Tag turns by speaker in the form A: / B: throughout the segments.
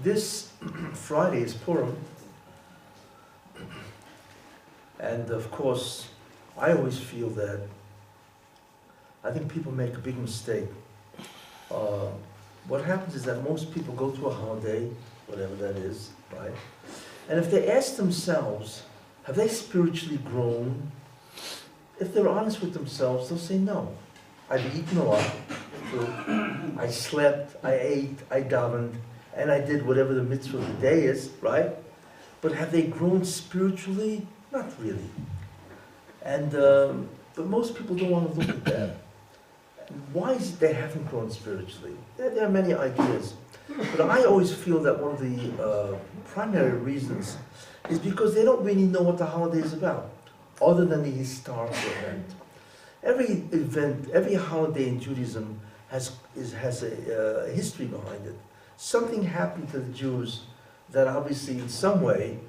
A: This Friday is Purim, and of course, I always feel that I think people make a big mistake. What happens is that most people go to a holiday, whatever that is, right? And if they ask themselves, have they spiritually grown? If they're honest with themselves, they'll say no. I've eaten a lot, I slept, I ate, I davened, and I did whatever the mitzvah of the day is, right? But have they grown spiritually? Not really. And but most people don't want to look at that. Why is it they haven't grown spiritually? There are many ideas. But I always feel that one of the primary reasons is because they don't really know what the holiday is about, other than the historical event. Every event, every holiday in Judaism has a history behind it. Something happened to the Jews that obviously in some way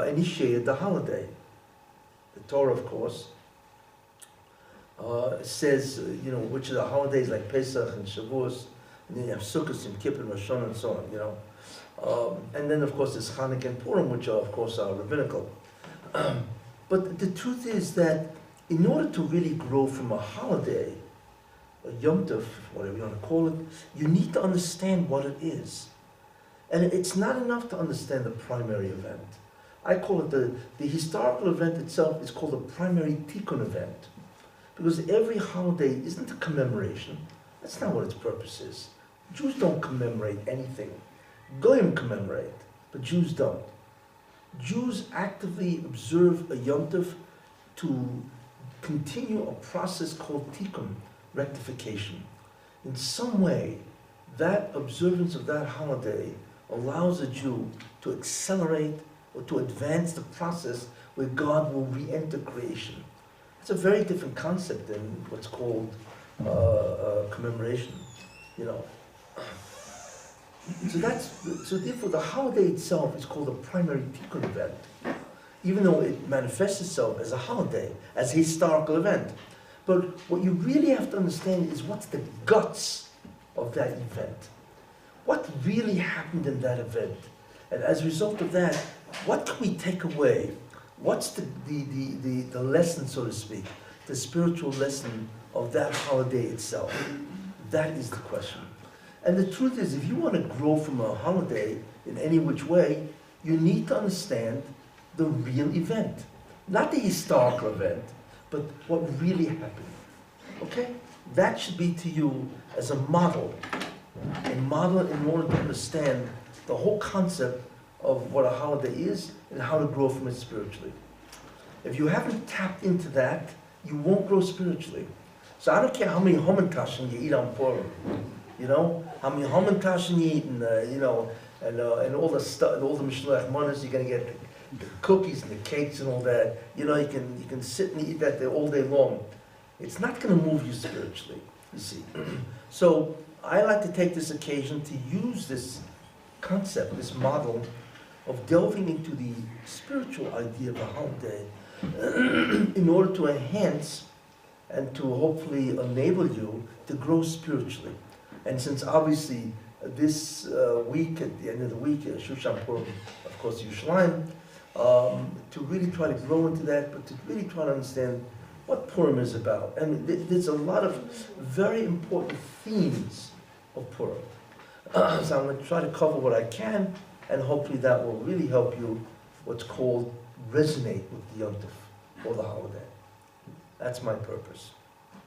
A: initiated the holiday. The Torah, of course, says, which are the holidays like Pesach and Shavuos, and then you have Sukkot and Kippur and Rosh Hashanah and so on, and then of course there's Chanukah and Purim, which are of course are rabbinical. But the truth is that in order to really grow from a holiday, a Yom Tov, whatever you want to call it, you need to understand what it is. And it's not enough to understand the primary event. I call it the historical event itself is called the primary tikkun event. Because every holiday isn't a commemoration. That's not what its purpose is. Jews don't commemorate anything. Goyim commemorate, but Jews don't. Jews actively observe a Yom Tov to continue a process called tikkun, rectification. In some way, that observance of that holiday allows a Jew to accelerate or to advance the process where God will re-enter creation. It's a very different concept than what's called commemoration, So therefore, the holiday itself is called a primary tikkun event, even though it manifests itself as a holiday, as a historical event. But what you really have to understand is what's the guts of that event. What really happened in that event? And as a result of that, what can we take away? What's the lesson, so to speak, the spiritual lesson of that holiday itself? That is the question. And the truth is, if you want to grow from a holiday in any which way, you need to understand the real event. Not the historical event, but what really happened. Okay? That should be to you as a model in order to understand the whole concept of what a holiday is and how to grow from it spiritually. If you haven't tapped into that, you won't grow spiritually. So I don't care how many hamantashen you eat on Purim, how many hamantashen you eat, and and all the stuff, all the mishloach manos, you're going to get the cookies and the cakes and all that. You can sit and eat that all day long. It's not going to move you spiritually, you see. So I like to take this occasion to use this concept, this model of delving into the spiritual idea of a holiday in order to enhance and to hopefully enable you to grow spiritually. And since obviously this week, at the end of the week, Shushan Purim, of course, Yerushalayim, to really try to grow into that, but to really try to understand what Purim is about. And there's a lot of very important themes of Purim. So I'm going to try to cover what I can, and hopefully that will really help you what's called resonate with the Yom Tov, or the holiday. That's my purpose.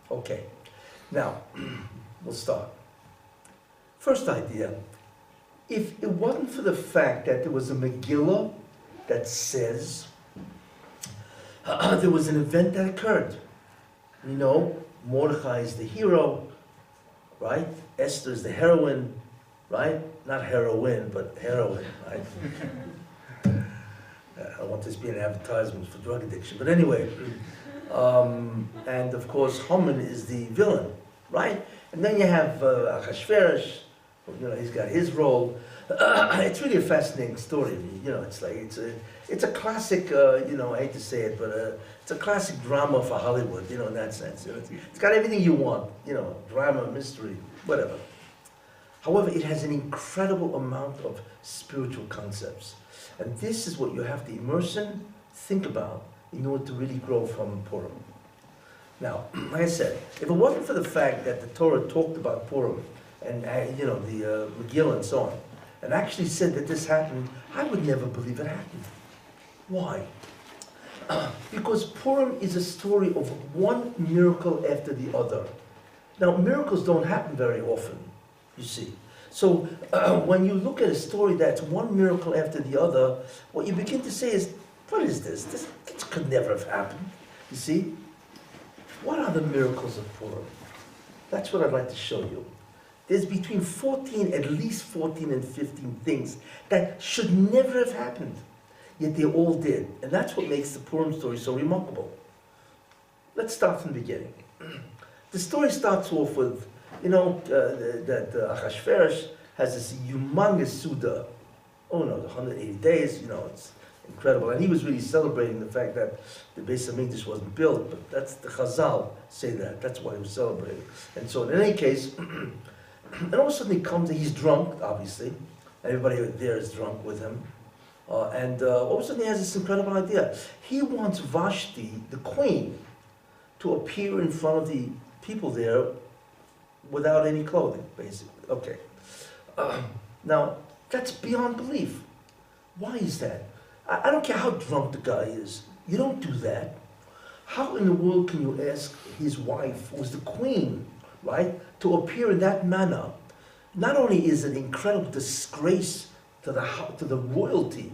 A: Okay, now we'll start. First idea, if it wasn't for the fact that there was a Megillah that says there was an event that occurred. Mordechai is the hero, right? Esther is the heroine, right? Not heroine, but heroine, right? I don't want this to be an advertisement for drug addiction, but anyway. And of course, Haman is the villain, right? And then you have Achashverosh, he's got his role. It's really a fascinating story. It's a classic. I hate to say it, but it's a classic drama for Hollywood. In that sense, it's got everything you want. Drama, mystery, whatever. However, it has an incredible amount of spiritual concepts. And this is what you have to immerse in, think about, in order to really grow from Purim. Now, like I said, if it wasn't for the fact that the Torah talked about Purim, and the Megillah and so on, and actually said that this happened, I would never believe it happened. Why? Because Purim is a story of one miracle after the other. Now, miracles don't happen very often, you see. So when you look at a story that's one miracle after the other, what you begin to say is, what is this? This could never have happened, you see. What are the miracles of Purim? That's what I'd like to show you. There's between 14, at least 14 and 15 things that should never have happened, yet they all did. And that's what makes the Purim story so remarkable. Let's start from the beginning. The story starts off with, that Achashverosh has this humongous Suda. Oh no, the 180 days, it's incredible. And he was really celebrating the fact that the Beis HaMikdash wasn't built, but that's the Chazal say that. That's why he was celebrating. And so in any case, and all of a sudden he comes, and he's drunk, obviously. Everybody there is drunk with him. And all of a sudden he has this incredible idea. He wants Vashti, the queen, to appear in front of the people there without any clothing, basically. Okay. Now, that's beyond belief. Why is that? I don't care how drunk the guy is. You don't do that. How in the world can you ask his wife, who was the queen, right, to appear in that manner? Not only is it an incredible disgrace to the royalty.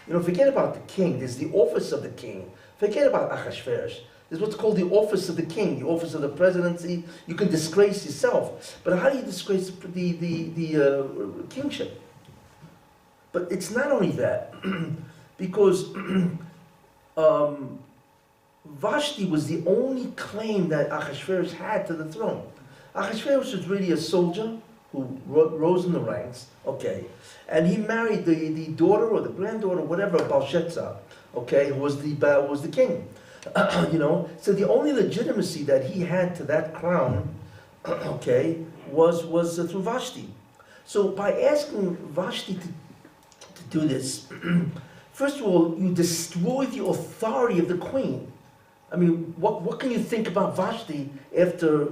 A: Forget about the king. There's the office of the king. Forget about Achashverosh. There's what's called the office of the king, the office of the presidency. You can disgrace yourself. But how do you disgrace the kingship? But it's not only that. Because Vashti was the only claim that Achashverosh had to the throne. Achashverosh was really a soldier who rose in the ranks, okay, and he married the daughter or the granddaughter, whatever, of Belshazzar, okay, who was the king. So the only legitimacy that he had to that crown, okay, was through Vashti. So by asking Vashti to do this, first of all, you destroy the authority of the queen. I mean, what can you think about Vashti after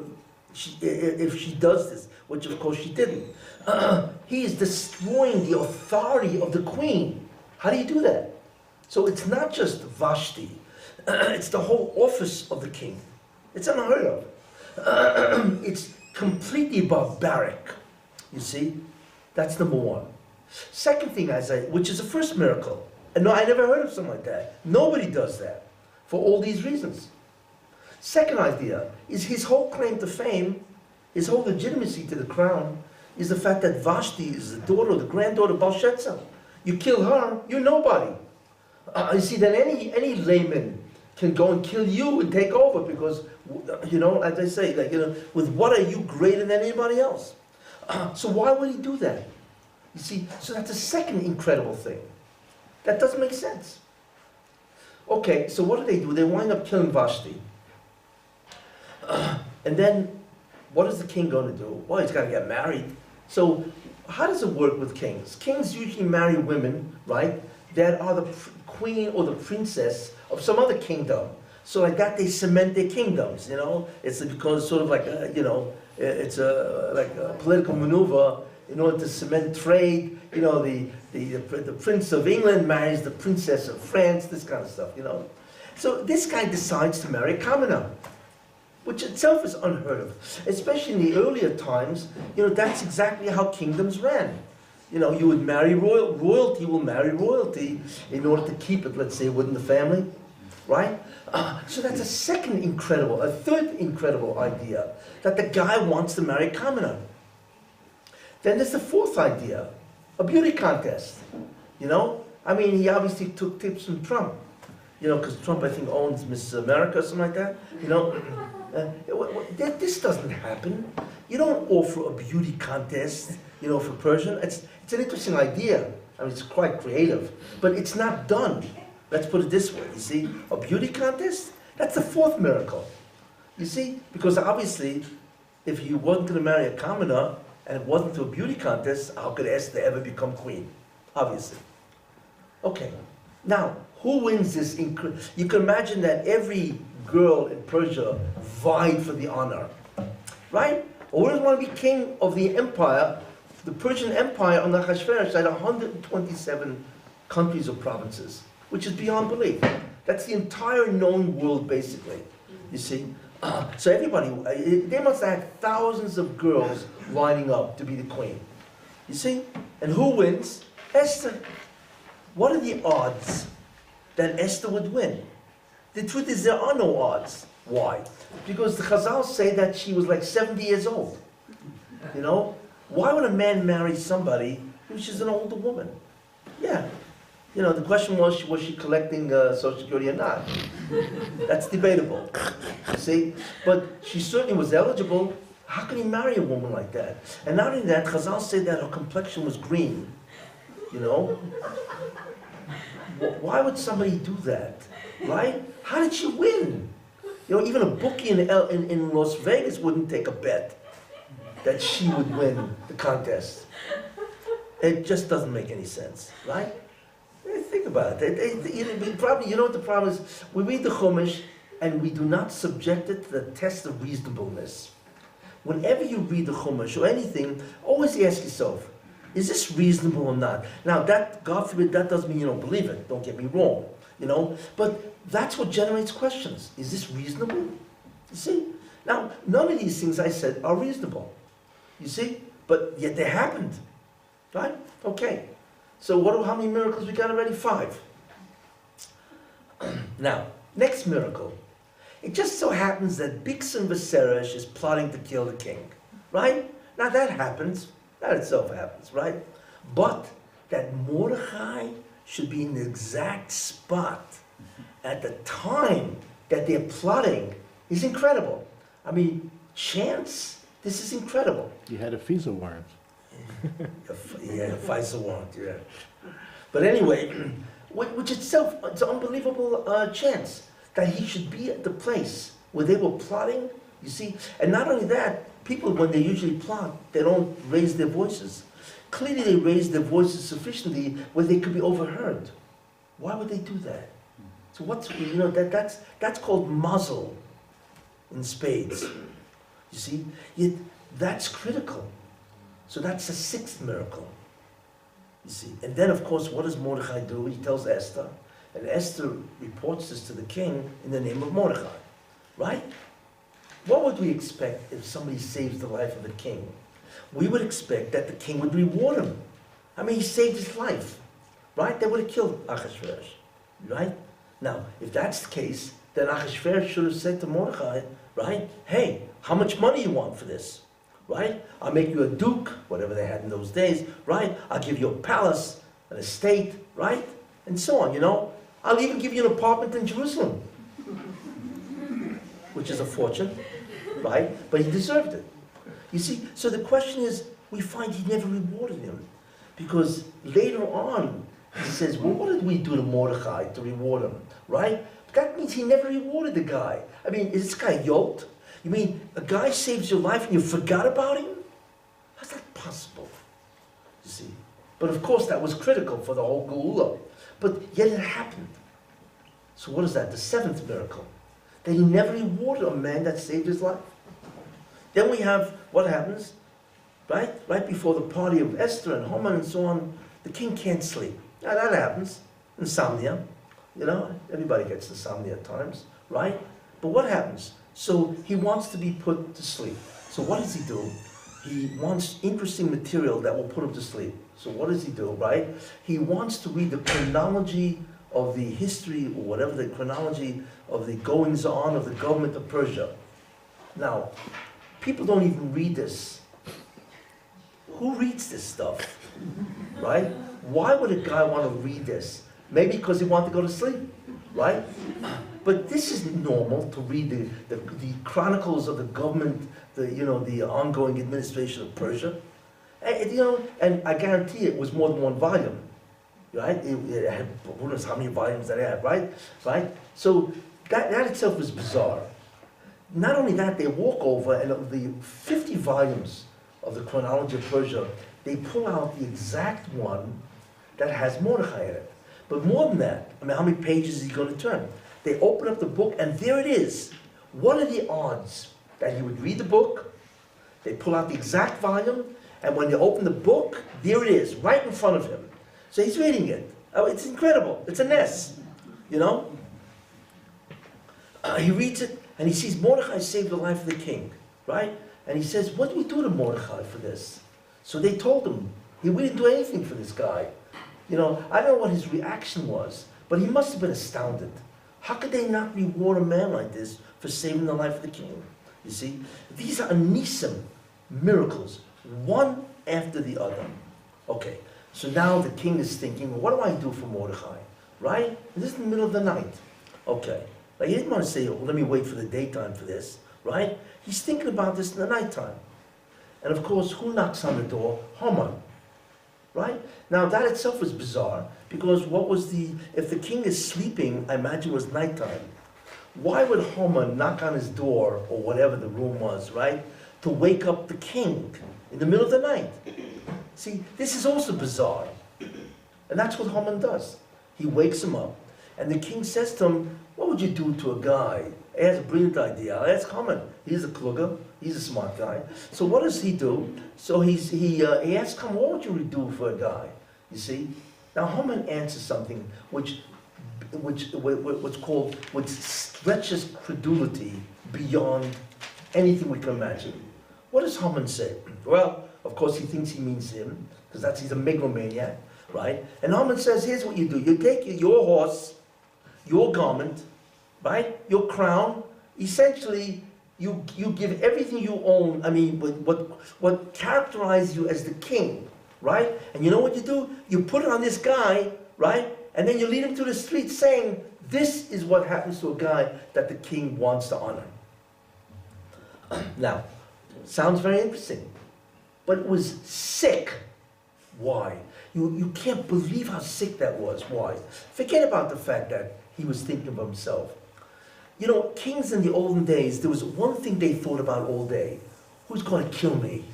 A: if she does this, which of course she didn't? He is destroying the authority of the queen. How do you do that? So it's not just Vashti, it's the whole office of the king. It's unheard of. It's completely barbaric, you see? That's number one. Second thing, which is the first miracle. And no, I never heard of something like that. Nobody does that, for all these reasons. Second idea is his whole claim to fame, his whole legitimacy to the crown, is the fact that Vashti is the daughter or the granddaughter of Belshazzar. You kill her, you're nobody. You see, that any layman can go and kill you and take over because, as I say, with what are you greater than anybody else? So why would he do that? You see, so that's a second incredible thing. That doesn't make sense. Okay, so what do? They wind up killing Vashti. And then, what is the king going to do? Well, he's got to get married. So, how does it work with kings? Kings usually marry women, right, that are the queen or the princess of some other kingdom. So like that, they cement their kingdoms, It's because sort of like, it's like a political maneuver in order to cement trade. The Prince of England marries the Princess of France, this kind of stuff, So this guy decides to marry a commoner, which itself is unheard of. Especially in the earlier times, that's exactly how kingdoms ran. You would marry royalty will marry royalty in order to keep it, let's say, within the family, right? So that's a third incredible idea, that the guy wants to marry a commoner. Then there's the fourth idea, a beauty contest, I mean, he obviously took tips from Trump, because Trump, I think, owns Miss America or something like that, This doesn't happen. You don't offer a beauty contest, for Persian. It's an interesting idea. I mean, it's quite creative, but it's not done. Let's put it this way, you see? A beauty contest? That's the fourth miracle. You see? Because obviously, if you weren't going to marry a commoner, and it wasn't to a beauty contest, how could Esther ever become queen? Obviously. Okay, now, who wins this? You can imagine that every girl in Persia vied for the honor, right? Or who doesn't want to be king of the empire? The Persian Empire under Ahasuerus had 127 countries or provinces, which is beyond belief. That's the entire known world, basically. You see? So everybody, they must have had thousands of girls lining up to be the queen. You see? And who wins? Esther. What are the odds that Esther would win? The truth is there are no odds. Why? Because the Chazal say that she was like 70 years old. You know? Why would a man marry somebody who's just an older woman? Yeah. You know, the question was she collecting Social Security or not? That's debatable. You see? But she certainly was eligible. How can he marry a woman like that? And not only that, Chazal say that her complexion was green. You know? Why would somebody do that? Right? How did she win? You know, even a bookie in Las Vegas wouldn't take a bet that she would win the contest. It just doesn't make any sense, right? Think about it. You know what the problem is? We read the Chumash and we do not subject it to the test of reasonableness. Whenever you read the Chumash or anything, always ask yourself, is this reasonable or not? Now, that, God forbid, that doesn't mean you don't believe it. Don't get me wrong, you know? But that's what generates questions. Is this reasonable? You see? Now, none of these things I said are reasonable. You see? But yet they happened. Right? Okay. So how many miracles we got already? 5. Now, next miracle. It just so happens that Bixen Viseresh is plotting to kill the king. Right? Now that happens. That itself happens, right? But that Mordechai should be in the exact spot at the time that they're plotting is incredible. I mean, chance, this is incredible.
B: You had a FISA warrant.
A: Yeah, a FISA warrant, yeah. But anyway, which itself, it's an unbelievable chance that he should be at the place where they were plotting, you see. And not only that, people, when they usually plot, they don't raise their voices. Clearly they raise their voices sufficiently where they could be overheard. Why would they do that? So that's called muzzle in spades. You see? Yet that's critical. So that's the 6th miracle. You see? And then, of course, what does Mordechai do? He tells Esther, and Esther reports this to the king in the name of Mordechai. Right? What would we expect if somebody saves the life of the king? We would expect that the king would reward him. I mean, he saved his life. Right? They would have killed Ahasuerus. Right? Now, if that's the case, then Ahasuerus should have said to Mordechai, right? Hey, how much money you want for this? Right? I'll make you a duke, whatever they had in those days, right? I'll give you a palace, an estate, right? And so on, you know? I'll even give you an apartment in Jerusalem, which is a fortune, right? But he deserved it. You see, so the question is, we find he never rewarded him. Because later on, he says, well, what did we do to Mordechai to reward him, right? That means he never rewarded the guy. I mean, is this guy yoked? You mean a guy saves your life and you forgot about him? How's that possible? You see? But of course that was critical for the whole Geula. But yet it happened. So what is that? The 7th miracle. That he never rewarded a man that saved his life. Then we have what happens, right? Right before the party of Esther and Haman and so on, the king can't sleep. Now that happens. Insomnia. You know, everybody gets insomnia at times, right? But what happens? So he wants to be put to sleep. So what does he do? He wants interesting material that will put him to sleep. So what does he do, right? He wants to read the chronology of the history, or whatever the chronology of the goings-on of the government of Persia. Now, people don't even read this. Who reads this stuff, right? Why would a guy want to read this? Maybe because he wanted to go to sleep, right? But this is normal to read the chronicles of the government, the ongoing administration of Persia. And I guarantee it was more than one volume, right? It had, who knows how many volumes that it had, right? So that itself is bizarre. Not only that, they walk over, and of the 50 volumes of the chronology of Persia, they pull out the exact one that has Mordechai in it. But more than that, I mean, how many pages is he going to turn? They open up the book, and there it is. What are the odds that he would read the book? They pull out the exact volume, and when they open the book, there it is, right in front of him. So he's reading it. Oh, it's incredible. It's a mess, you know? He reads it, and he sees Mordechai saved the life of the king, right? And he says, what do we do to Mordechai for this? So they told him, we didn't do anything for this guy. You know, I don't know what his reaction was, but he must have been astounded. How could they not reward a man like this for saving the life of the king? You see, these are Nisim miracles, one after the other. Okay, so now the king is thinking, well, what do I do for Mordechai? Right? This is in the middle of the night. Okay, like he didn't want to say, oh, let me wait for the daytime for this, right? He's thinking about this in the nighttime. And of course, who knocks on the door? Haman. Right? Now that itself is bizarre, because if the king is sleeping, I imagine it was nighttime. Why would Haman knock on his door, or whatever the room was, right, to wake up the king in the middle of the night? See, this is also bizarre. And that's what Haman does. He wakes him up, and the king says to him, what would you do to a guy? He has a brilliant idea. I'll ask Haman. He's a kluger. He's a smart guy. So what does he do? So he asks Haman, what would you do for a guy? You see? Now Haman answers something which stretches credulity beyond anything we can imagine. What does Haman say? Well, of course he thinks he means him, because he's a megalomaniac, right? And Haman says, here's what you do. You take your horse, your garment, right? Your crown. Essentially, you give everything you own, I mean, what characterizes you as the king, right? And you know what you do? You put it on this guy, right? And then you lead him through the streets saying, this is what happens to a guy that the king wants to honor. Now, sounds very interesting, but it was sick. Why? You can't believe how sick that was. Why? Forget about the fact that he was thinking of himself. You know, kings in the olden days, there was one thing they thought about all day. Who's going to kill me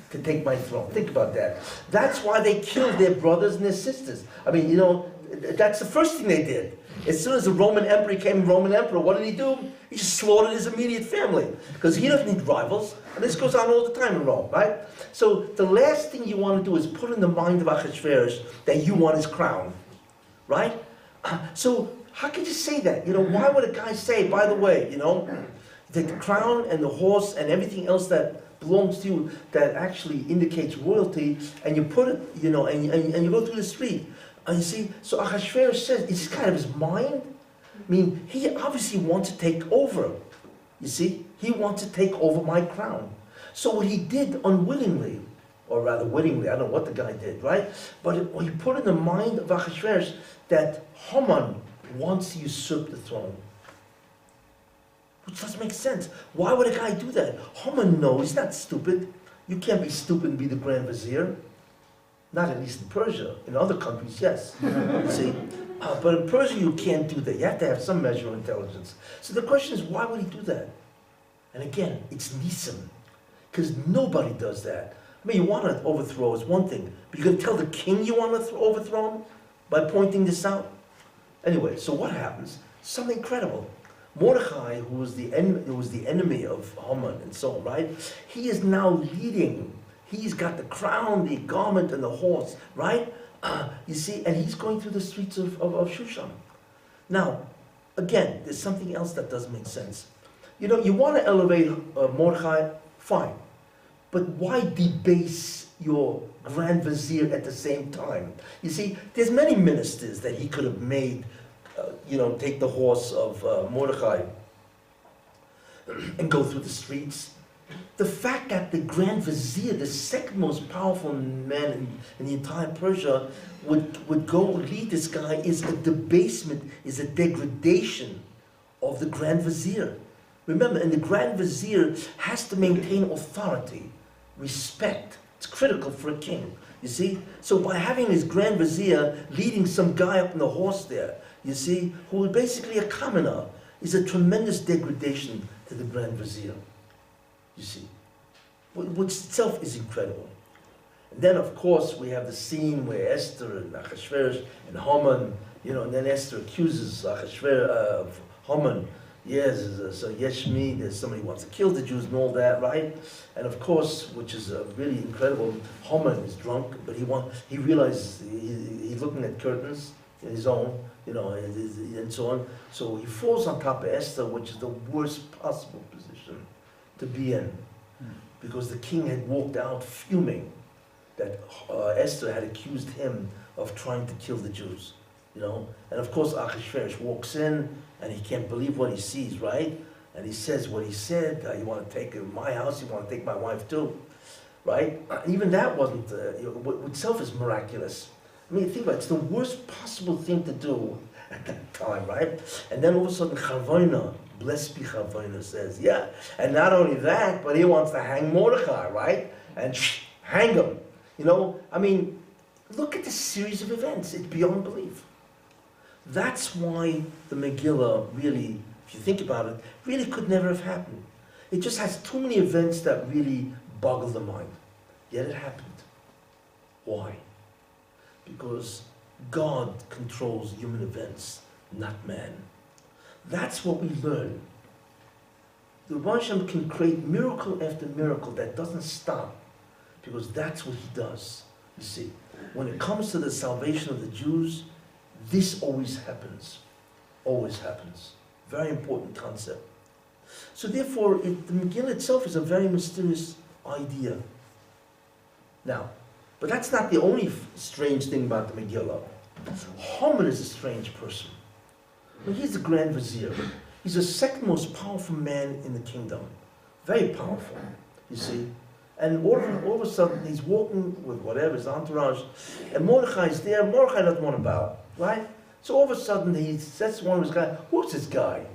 A: to take my throne? Think about that. That's why they killed their brothers and their sisters. I mean, you know, that's the first thing they did. As soon as the Roman emperor became Roman emperor, what did he do? He just slaughtered his immediate family, because he doesn't need rivals. And this goes on all the time in Rome, right? So the last thing you want to do is put in the mind of Ahasuerus that you want his crown, right? So how could you say that? You know, why would a guy say, by the way, you know, that the crown and the horse and everything else that belongs to you that actually indicates royalty, and you put it, you know, and you go through the street. And you see, so Ahasuerus says, is this kind of his mind? I mean, he obviously wants to take over. You see, he wants to take over my crown. So what he did unwillingly, or rather wittingly, I don't know what the guy did, right? But he put in the mind of Ahasuerus that Haman wants to usurp the throne. Which doesn't make sense. Why would a guy do that? Haman knows, he's not stupid. You can't be stupid and be the Grand Vizier. Not at least in Persia. In other countries, yes. You see? But in Persia, you can't do that. You have to have some measure of intelligence. So the question is, why would he do that? And again, it's Nisim. Because nobody does that. I mean, you want to overthrow is one thing, but you're going to tell the king you want to overthrow him by pointing this out? Anyway, so what happens? Something incredible. Mordechai, who was the enemy of Haman and so on, right? He is now leading. He's got the crown, the garment, and the horse, right? You see, and he's going through the streets of Shushan. Now, again, there's something else that doesn't make sense. You know, you want to elevate Mordechai, fine. But why debase your Grand Vizier at the same time? You see, there's many ministers that he could have made, you know, take the horse of Mordechai and go through the streets. The fact that the Grand Vizier, the second most powerful man in the entire Persia, would go lead this guy is a debasement, is a degradation of the Grand Vizier. Remember, and the Grand Vizier has to maintain authority, respect. It's critical for a king, you see? So by having his Grand Vizier leading some guy up on the horse there, you see, who is basically a commoner, is a tremendous degradation to the Grand Vizier. You see. which itself is incredible. And then, of course, we have the scene where Esther and Achashverosh and Haman, and then Esther accuses Haman. Yes, so Yeshmi, there's somebody who wants to kill the Jews and all that, right? And of course, which is really incredible, Haman is drunk, but he realizes he's looking at curtains in his own, and so on. So he falls on top of Esther, which is the worst possible position to be in, because the king had walked out fuming that Esther had accused him of trying to kill the Jews, And of course, Achashverosh walks in, and he can't believe what he sees, right? And he says what he said, you want to take my house, you want to take my wife too, right? Even that wasn't, itself is miraculous. I mean, think about it, it's the worst possible thing to do at that time, right? And then all of a sudden, Chavona, blessed be Chavona, says, yeah, and not only that, but he wants to hang Mordechai, right? And hang him, I mean, look at this series of events, it's beyond belief. That's why the Megillah really, if you think about it, really could never have happened. It just has too many events that really boggle the mind. Yet it happened. Why? Because God controls human events, not man. That's what we learn. The Rebbe Shem can create miracle after miracle that doesn't stop, because that's what he does. You see, when it comes to the salvation of the Jews, this always happens. Always happens. Very important concept. So therefore, the Megillah itself is a very mysterious idea. Now, but that's not the only strange thing about the Megillah. Haman is a strange person. Well, he's the Grand Vizier. He's the second most powerful man in the kingdom. Very powerful, you see. And all of a sudden, he's walking with whatever, his entourage, and Mordechai is there. Mordechai doesn't want to bow, right? So all of a sudden, he says to one of his guys, who's this guy?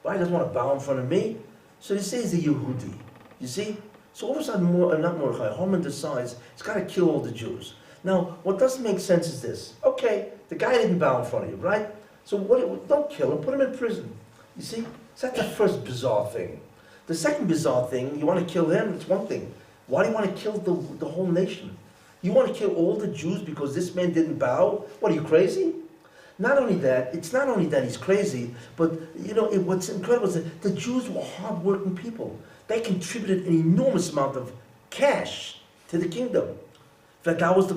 A: Why doesn't want to bow in front of me? So they say he's a Yehudi, you see? So all of a sudden, not Mordechai, Haman decides he's got to kill all the Jews. Now, what doesn't make sense is this. Okay, the guy didn't bow in front of you, right? So don't kill him, put him in prison. You see? So that's the first bizarre thing. The second bizarre thing, you want to kill him, it's one thing. Why do you want to kill the whole nation? You want to kill all the Jews because this man didn't bow? What, are you crazy? Not only that, it's not only that he's crazy, but what's incredible is that the Jews were hard-working people. They contributed an enormous amount of cash to the kingdom. In fact, that was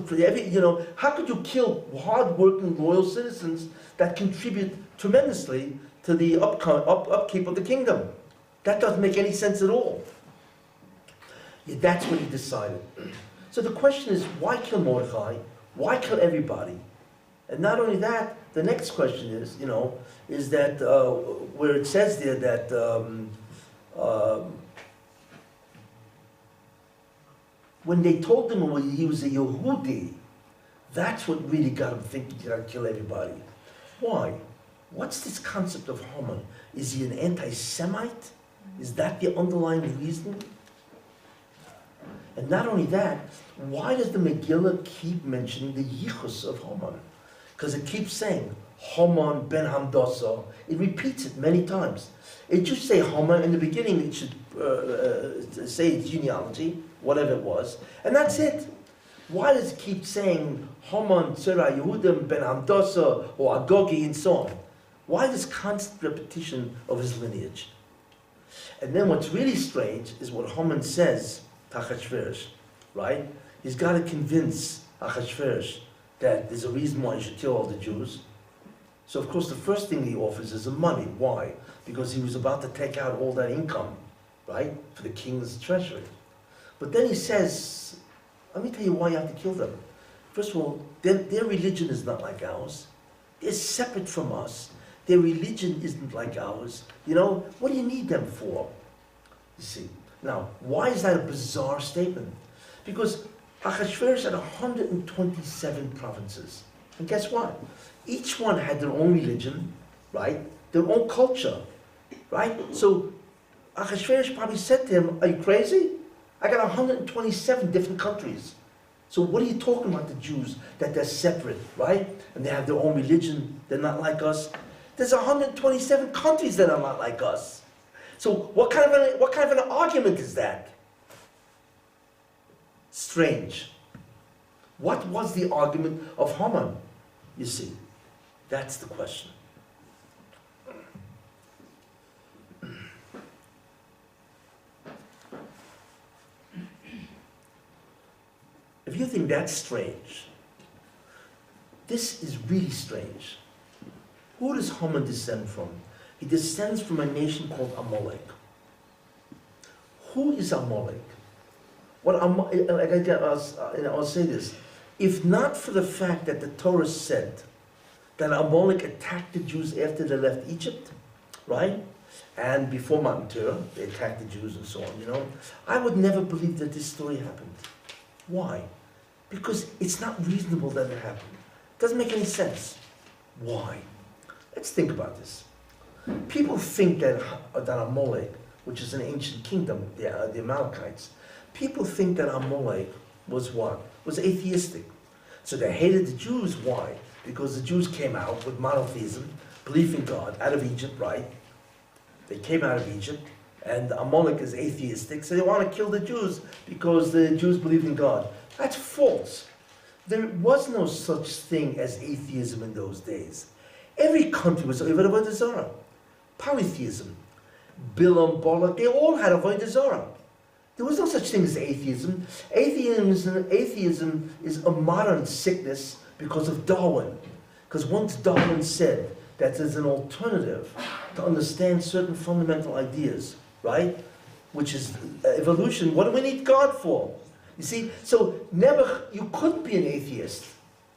A: how could you kill hard-working, loyal citizens that contribute tremendously to the upkeep of the kingdom? That doesn't make any sense at all. Yeah, that's what he decided. So the question is, why kill Mordechai? Why kill everybody? And not only that, the next question is, is that where it says there that when they told him he was a Yehudi, that's what really got him thinking he got to kill everybody. Why? What's this concept of Haman? Is he an anti-Semite? Is that the underlying reason? And not only that, why does the Megillah keep mentioning the yichus of Haman? Because it keeps saying, Haman ben Hamdasa. It repeats it many times. It should say Haman, in the beginning it should say its genealogy, whatever it was, and that's it. Why does it keep saying Haman, Tzera, Yehudim, ben Hamdasa, or Agogi, and so on? Why this constant repetition of his lineage? And then what's really strange is what Haman says to Achashverosh, right? He's got to convince Achashverosh that there's a reason why he should kill all the Jews. So of course the first thing he offers is the money. Why? Because he was about to take out all that income, right, for the king's treasury. But then he says, let me tell you why you have to kill them. First of all, their religion is not like ours. They're separate from us. Their religion isn't like ours. What do you need them for? You see. Now, why is that a bizarre statement? Because Achashverosh had 127 provinces. And guess what? Each one had their own religion, right? Their own culture, right? So Achashverosh probably said to him, are you crazy? I got 127 different countries. So what are you talking about, the Jews, that they're separate, right? And they have their own religion, they're not like us. There's 127 countries that are not like us. So what kind of an argument is that? strange. What was the argument of Haman? You see, that's the question. If you think that's strange, this is really strange. Who does Haman descend from? He descends from a nation called Amalek. Who is Amalek? I'll say this. If not for the fact that the Torah said that Amalek attacked the Jews after they left Egypt, right? And before Mount Torah, they attacked the Jews and so on, I would never believe that this story happened. Why? Because it's not reasonable that it happened. It doesn't make any sense. Why? Let's think about this. People think that Amalek, which is an ancient kingdom, the Amalekites, people think that Amalek was what? Was atheistic. So they hated the Jews. Why? Because the Jews came out with monotheism, belief in God, out of Egypt, right? They came out of Egypt, and Amalek is atheistic, so they want to kill the Jews because the Jews believed in God. That's false. There was no such thing as atheism in those days. Every country was Avodah Zarah. Polytheism. Bilam, Balak, they all had Avodah Zarah. There was no such thing as atheism. Atheism is a modern sickness because of Darwin. Because once Darwin said that there's an alternative to understand certain fundamental ideas, right? Which is evolution. What do we need God for? You see, so you couldn't be an atheist.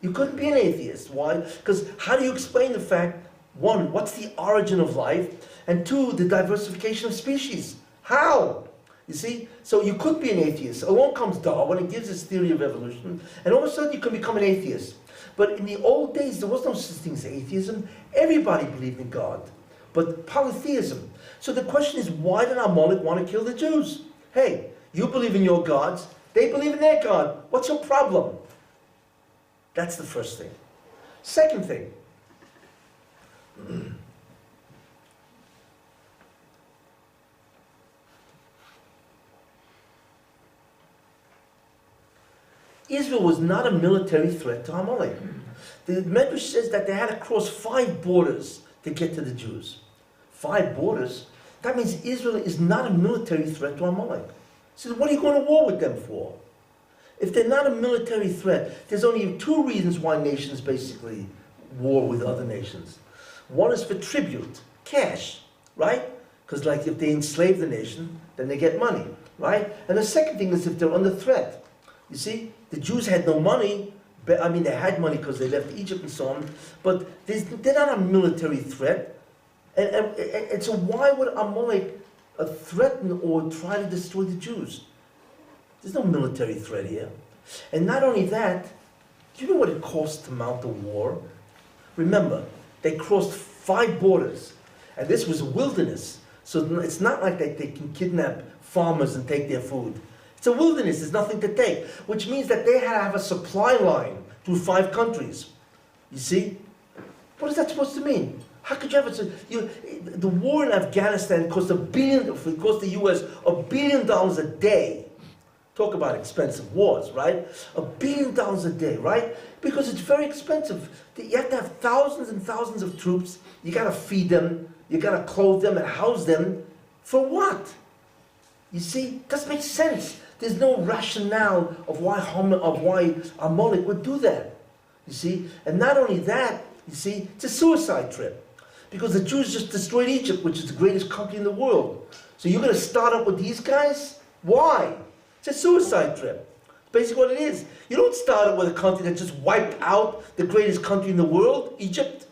A: You couldn't be an atheist. Why? Because how do you explain the fact, one, what's the origin of life? And two, the diversification of species. How? You see? So you could be an atheist. Along comes Darwin and gives his theory of evolution, and all of a sudden you can become an atheist. But in the old days, there was no such thing as atheism. Everybody believed in God. But polytheism. So the question is, why did Amalek want to kill the Jews? Hey, you believe in your gods, they believe in their God. What's your problem? That's the first thing. Second thing. Israel was not a military threat to Amalek. The Medrash says that they had to cross 5 borders to get to the Jews. 5 borders? That means Israel is not a military threat to Amalek. So what are you going to war with them for? If they're not a military threat, there's only 2 reasons why nations basically war with other nations. One is for tribute, cash, right? Because like if they enslave the nation, then they get money, right? And the second thing is if they're under threat. You see, the Jews had no money. But, I mean, they had money because they left Egypt and so on. But they're not a military threat. And so why would Amalek threaten or try to destroy the Jews? There's no military threat here. And not only that, do you know what it cost to mount a war? Remember, they crossed 5 borders. And this was a wilderness. So it's not like they can kidnap farmers and take their food. It's a wilderness, there's nothing to take. Which means that they had to have a supply line through 5 countries. You see? What is that supposed to mean? How could you have the war in Afghanistan cost $1 billion, if it cost the US $1 billion a day. Talk about expensive wars, right? $1 billion a day, right? Because it's very expensive. You have to have thousands and thousands of troops. You got to feed them. You got to clothe them and house them. For what? You see, it doesn't make sense. There's no rationale of why Amalek would do that. You see, and not only that, you see, it's a suicide trip. Because the Jews just destroyed Egypt, which is the greatest country in the world. So you're going to start up with these guys? Why? It's a suicide trip. It's basically what it is. You don't start up with a country that just wiped out the greatest country in the world, Egypt.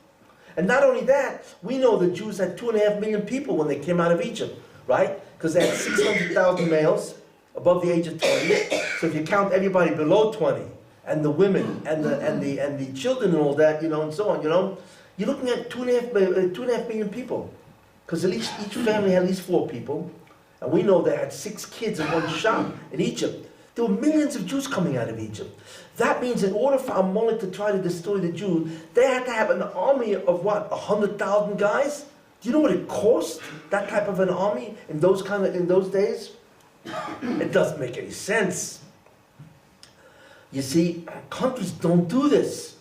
A: And not only that, we know the Jews had 2.5 million people when they came out of Egypt, right? Because they had 600,000 males above the age of 20. So if you count everybody below 20, and the women, and the children and all that, and so on, you're looking at 2.5 million people. Because each family had at least 4 people. And we know they had 6 kids in one shot in Egypt. There were millions of Jews coming out of Egypt. That means in order for Amalek to try to destroy the Jews, they had to have an army of what, 100,000 guys? Do you know what it cost, that type of an army in those days? It doesn't make any sense. You see, countries don't do this.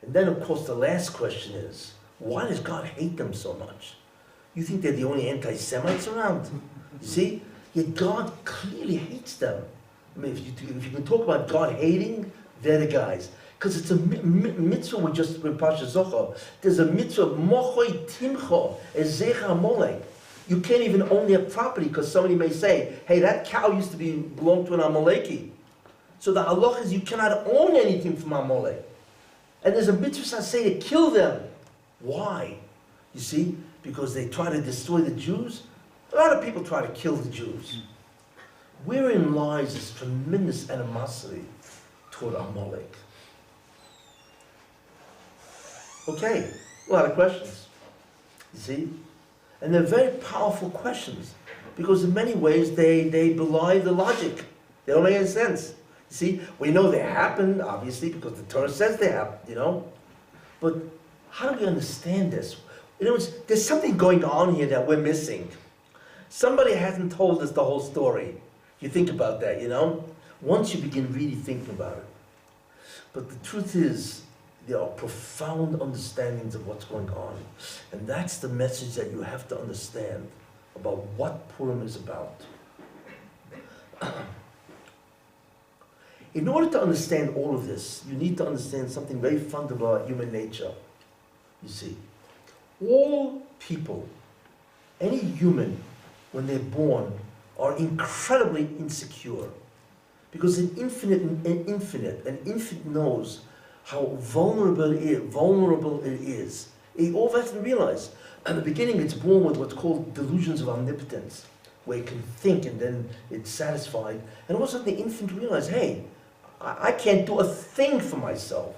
A: And then, of course, the last question is, why does God hate them so much? You think they're the only anti-Semites around? You see? Yet God clearly hates them. I mean, if you can talk about God hating, they're the guys. Because it's a mitzvah we just with Pasha Zohar. There's a mitzvah, mochoi timcho, ezecha molek. You can't even own their property because somebody may say, hey, that cow used to belong to an Amaleki. So the halach is you cannot own anything from Amalek. And there's a mitzvah say to kill them. Why? You see? Because they try to destroy the Jews. A lot of people try to kill the Jews. Wherein lies this tremendous animosity toward Amalek? Okay, a lot of questions. You see? And they're very powerful questions because in many ways they belie the logic. They don't make any sense. You see? We know they happened, obviously, because the Torah says they happened, you know? But how do we understand this? In other words, there's something going on here that we're missing. Somebody hasn't told us the whole story. You think about that, you know? Once you begin really thinking about it. But the truth is, there are profound understandings of what's going on. And that's the message that you have to understand about what Purim is about. In order to understand all of this, you need to understand something very fundamental about human nature. You see, all people, any human, when they're born, are incredibly insecure. Because an infant knows how vulnerable it is. It all has to realize. At the beginning, it's born with what's called delusions of omnipotence, where it can think and then it's satisfied. And all of a sudden, the infant realizes, hey, I can't do a thing for myself.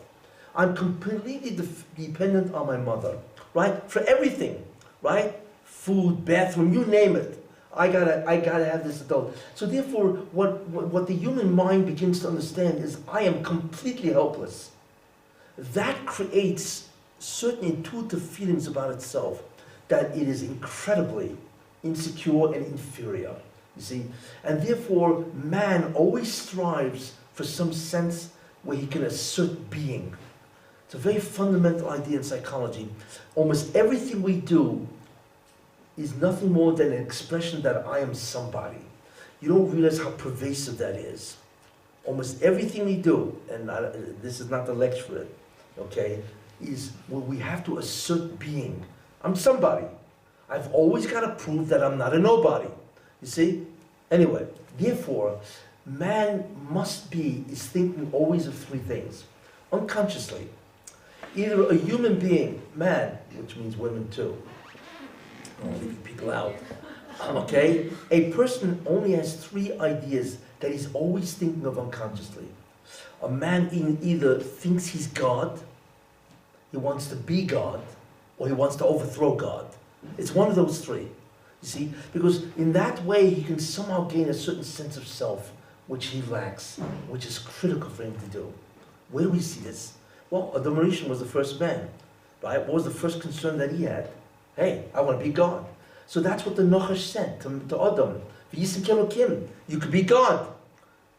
A: I'm completely dependent on my mother, right? For everything, right? Food, bathroom, you name it. I gotta have this adult. So therefore, what the human mind begins to understand is I am completely helpless. That creates certain intuitive feelings about itself, that it is incredibly insecure and inferior, you see? And therefore, man always strives for some sense where he can assert being. It's a very fundamental idea in psychology. Almost everything we do is nothing more than an expression that I am somebody. You don't realize how pervasive that is. Almost everything we do, and this is not the lecture for it, okay, is where we have to assert being. I'm somebody. I've always got to prove that I'm not a nobody. You see? Anyway, therefore, man is thinking always of three things, unconsciously. Either a human being, man, which means women too, I'm leaving people out, okay? A person only has three ideas that he's always thinking of unconsciously. A man either thinks he's God, he wants to be God, or he wants to overthrow God. It's one of those three, you see? Because in that way, he can somehow gain a certain sense of self, which he lacks, which is critical for him to do. Where do we see this? Well, Adam Rishon was the first man, right? What was the first concern that he had? Hey, I want to be God. So that's what the Nachash said to Adam. You could be God.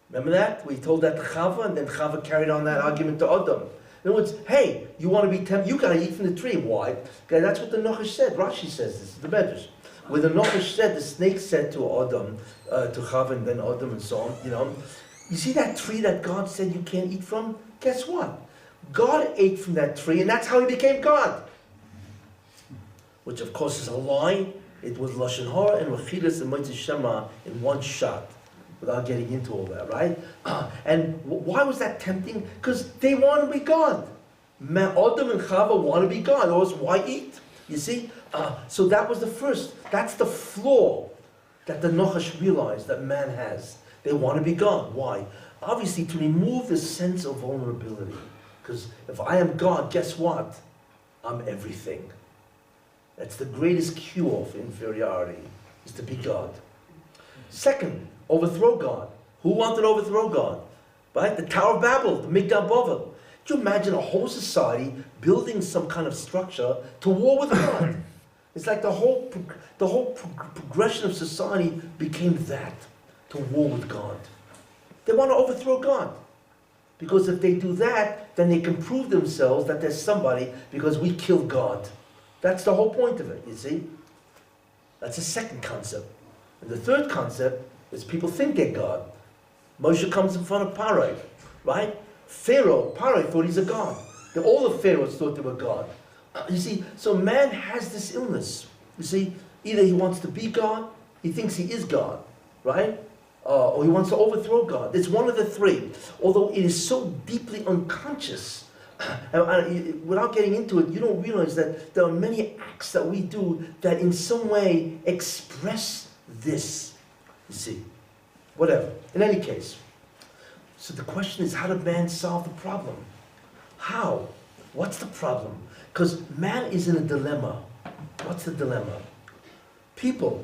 A: Remember that? We told that to Chava, and then Chava carried on that argument to Adam. In other words, hey, you want to be tempted, you got to eat from the tree. Why? Okay, that's what the Nachash said. Rashi says this, the Medrash. Where the Nachash said, the snake said to Adam, to Chava, and then Adam, and so on, you know, you see that tree that God said you can't eat from? Guess what? God ate from that tree, and that's how he became God. Which, of course, is a lie. It was Lashon Hara and Rechilas and Motzei Shema in one shot, without getting into all that, right? And why was that tempting? Because they want to be God. Adam and Chava want to be God. Otherwise, why eat? You see? So that was the first. That's the flaw that the Nachash realized that man has. They want to be God. Why? Obviously, to remove the sense of vulnerability. Because if I am God, guess what? I'm everything. That's the greatest cure for inferiority, is to be God. Second, overthrow God. Who wanted to overthrow God? Right? The Tower of Babel, the Migdal Bavel. Could you imagine a whole society building some kind of structure to war with God? It's like the whole progression of society became that, to war with God. They want to overthrow God. Because if they do that, then they can prove themselves that there's somebody because we killed God. That's the whole point of it, you see? That's the second concept. And the third concept is people think they're God. Moshe comes in front of Paro, right? Paro thought he's a god. All the pharaohs thought they were God. You see, so man has this illness. You see, either he wants to be God, he thinks he is God, right? Or he wants to overthrow God. It's one of the three. Although it is so deeply unconscious, without getting into it, you don't realize that there are many acts that we do that in some way express this. You see, whatever. In any case, so the question is, how did man solve the problem? How? What's the problem? Because man is in a dilemma. What's the dilemma? People,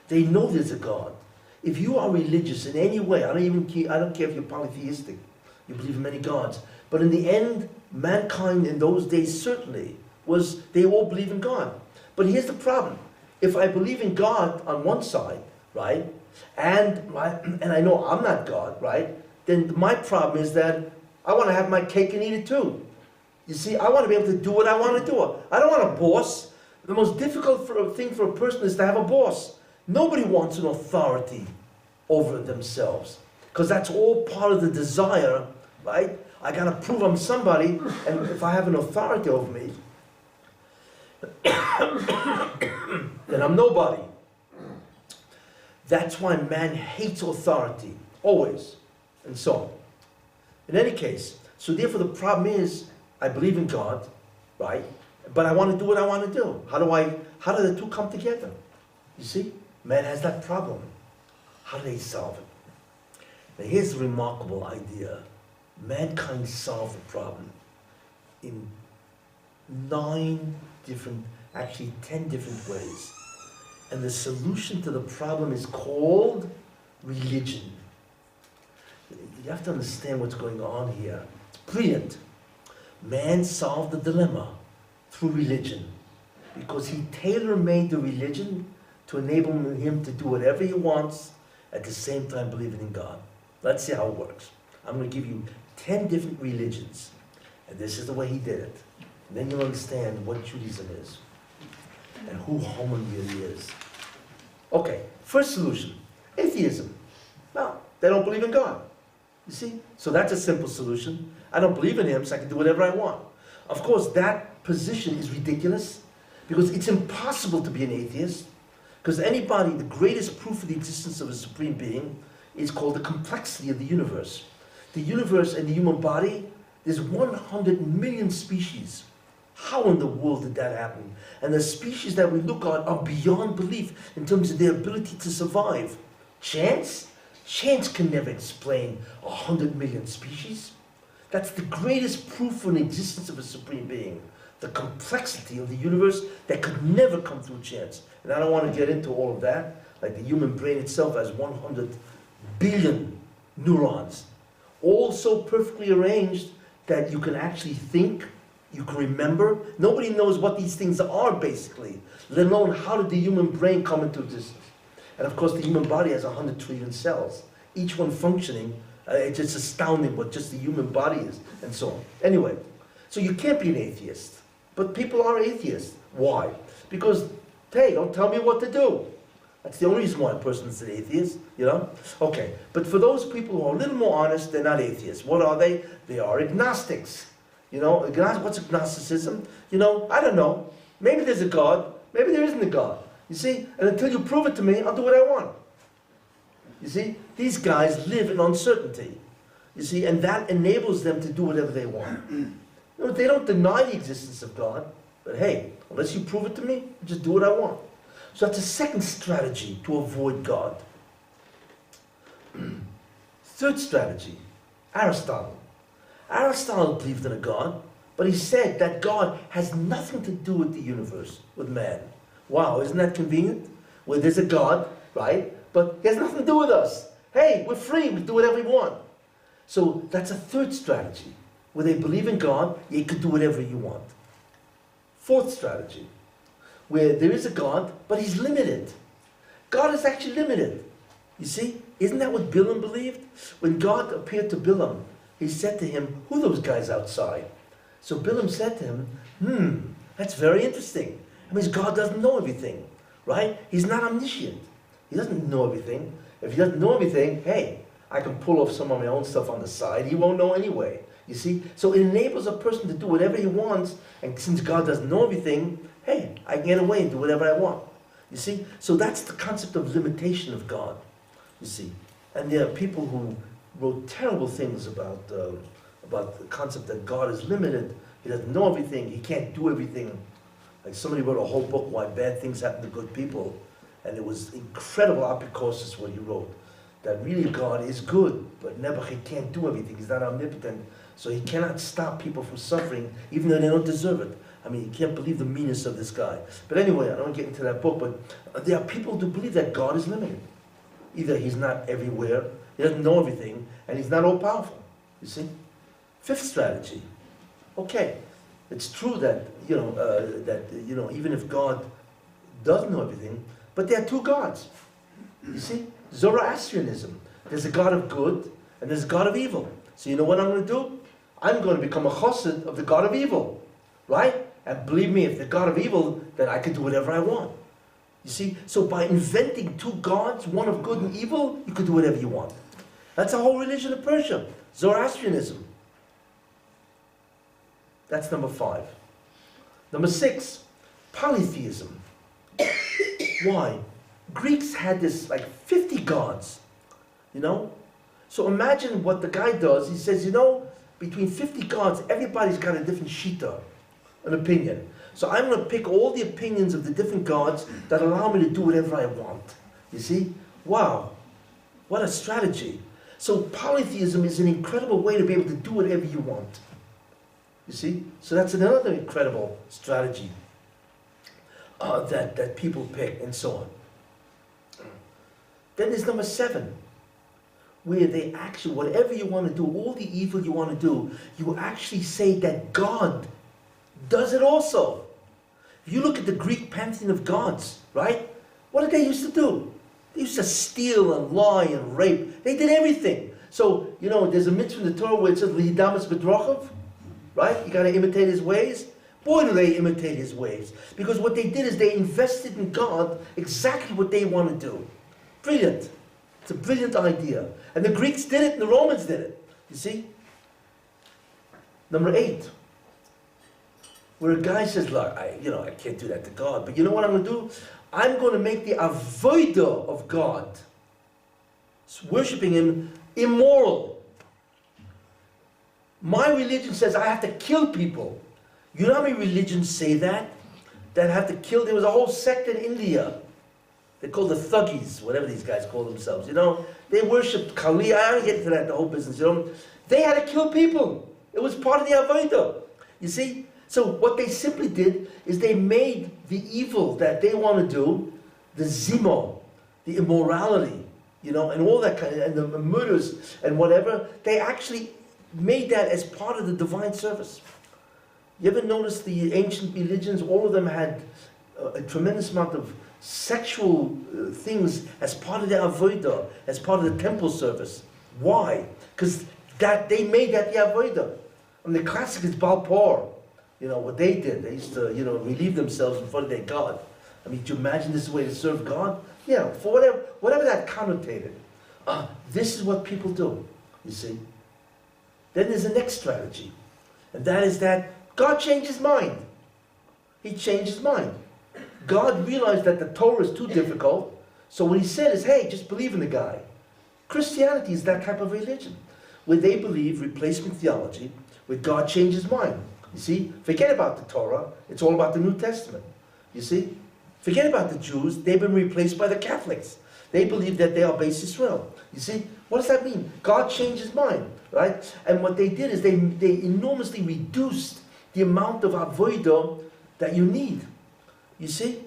A: they know there's a God. If you are religious in any way, I don't care if you're polytheistic, you believe in many gods, but in the end, mankind in those days certainly they all believe in God. But here's the problem. If I believe in God on one side, right, and I know I'm not God, right, then my problem is that I want to have my cake and eat it too. You see, I want to be able to do what I want to do. I don't want a boss. The most difficult thing for a person is to have a boss. Nobody wants an authority over themselves, because that's all part of the desire, right? I got to prove I'm somebody, and if I have an authority over me, then I'm nobody. That's why man hates authority, always, and so on. In any case, so therefore the problem is, I believe in God, right? But I want to do what I want to do. How do the two come together? You see, man has that problem. How do they solve it? Now here's the remarkable idea. Mankind solved the problem in 10 different ways. And the solution to the problem is called religion. You have to understand what's going on here. It's brilliant. Man solved the dilemma through religion, because he tailor-made the religion to enable him to do whatever he wants, at the same time believing in God. Let's see how it works. I'm going to give you 10 different religions, and this is the way he did it. And then you'll understand what Judaism is, and who Haman really is. Okay, first solution, atheism. No, they don't believe in God. You see? So that's a simple solution. I don't believe in him, so I can do whatever I want. Of course, that position is ridiculous, because it's impossible to be an atheist. Because the greatest proof of the existence of a supreme being is called the complexity of the universe. The universe and the human body, there's 100 million species. How in the world did that happen? And the species that we look at are beyond belief in terms of their ability to survive. Chance? Chance can never explain 100 million species. That's the greatest proof for the existence of a supreme being. The complexity of the universe that could never come through chance. And I don't want to get into all of that. Like the human brain itself has 100 billion neurons. All so perfectly arranged that you can actually think, you can remember. Nobody knows what these things are, basically, let alone how did the human brain come into existence. And of course the human body has 100 trillion cells, each one functioning. It's just astounding what just the human body is, and so on. Anyway, so you can't be an atheist. But people are atheists. Why? Because, hey, don't tell me what to do. That's the only reason why a person is an atheist, you know? Okay, but for those people who are a little more honest, they're not atheists. What are they? They are agnostics. You know, what's agnosticism? You know, I don't know. Maybe there's a God, maybe there isn't a God. You see? And until you prove it to me, I'll do what I want. You see? These guys live in uncertainty. You see? And that enables them to do whatever they want. You know, they don't deny the existence of God, but hey, unless you prove it to me, I'll just do what I want. So that's a second strategy to avoid God. Third strategy, Aristotle. Aristotle believed in a God, but he said that God has nothing to do with the universe, with man. Wow, isn't that convenient? Well, there's a God, right? But he has nothing to do with us. Hey, we're free, we do whatever we want. So that's a third strategy. Where they believe in God, you can do whatever you want. Fourth strategy, where there is a God, but he's limited. God is actually limited. You see? Isn't that what Bilam believed? When God appeared to Bilam, he said to him, who are those guys outside? So Bilam said to him, that's very interesting. It means God doesn't know everything, right? He's not omniscient. He doesn't know everything. If he doesn't know everything, hey, I can pull off some of my own stuff on the side. He won't know anyway. You see? So it enables a person to do whatever he wants, and since God doesn't know everything, hey, I can get away and do whatever I want. You see? So that's the concept of limitation of God. You see? And there are people who wrote terrible things about the concept that God is limited. He doesn't know everything. He can't do everything. Like somebody wrote a whole book, Why Bad Things Happen to Good People. And it was incredible apicosis what he wrote. That really God is good, but Nebuch, he can't do everything. He's not omnipotent. So he cannot stop people from suffering, even though they don't deserve it. I mean, you can't believe the meanness of this guy. But anyway, I don't get into that book, but there are people who believe that God is limited. Either he's not everywhere, he doesn't know everything, and he's not all-powerful. You see? Fifth strategy. Okay, it's true that, even if God doesn't know everything, but there are two gods. You see? Zoroastrianism. There's a God of good, and there's a God of evil. So you know what I'm going to do? I'm going to become a chassid of the God of evil. Right? And believe me, if the God of evil, then I can do whatever I want. You see? So by inventing two gods, one of good and evil, you could do whatever you want. That's the whole religion of Persia. Zoroastrianism. That's number 5. Number 6, polytheism. Why? Greeks had this, like 50 gods. You know? So imagine what the guy does. He says, between 50 gods, everybody's got a different shita, an opinion. So I'm going to pick all the opinions of the different gods that allow me to do whatever I want. You see? Wow. What a strategy. So polytheism is an incredible way to be able to do whatever you want. You see? So that's another incredible strategy that people pick and so on. Then there's number 7, where they actually, whatever you want to do, all the evil you want to do, you actually say that God does it also. If you look at the Greek pantheon of gods, right? What did they used to do? They used to steal and lie and rape. They did everything. So, there's a mitzvah in the Torah where it says, Lihidamas b'drachav, right? You got to imitate his ways. Boy, do they imitate his ways. Because what they did is they invested in God exactly what they want to do. Brilliant. It's a brilliant idea. And the Greeks did it and the Romans did it. You see? Number 8. Where a guy says, look, I can't do that to God. But you know what I'm going to do? I'm going to make the avodah of God, worshipping him, immoral. My religion says I have to kill people. You know how many religions say that? That have to kill. There was a whole sect in India. They're called the Thuggis, whatever these guys call themselves. They worshipped Kali. I don't get into that, the whole business. They had to kill people. It was part of the Avodah. You see? So what they simply did is they made the evil that they want to do, the zimo, the immorality, and all that kind of, and the murders and whatever, they actually made that as part of the divine service. You ever notice the ancient religions, all of them had a tremendous amount of sexual things as part of their avodah, as part of the temple service. Why? Because they made that the avodah. And the classic is Balpor. What they did. They used to, relieve themselves in front of their God. I mean, do you imagine this is a way to serve God? Yeah, for whatever that connotated. This is what people do, you see. Then there's the next strategy. And that is that God changed his mind. He changed his mind. God realized that the Torah is too difficult, so what he said is, hey, just believe in the guy. Christianity is that type of religion, where they believe replacement theology, where God changed his mind. You see, forget about the Torah, it's all about the New Testament. You see, forget about the Jews, they've been replaced by the Catholics. They believe that they are Beis Yisrael. You see, what does that mean? God changed his mind, right? And what they did is they enormously reduced the amount of avodah that you need. You see?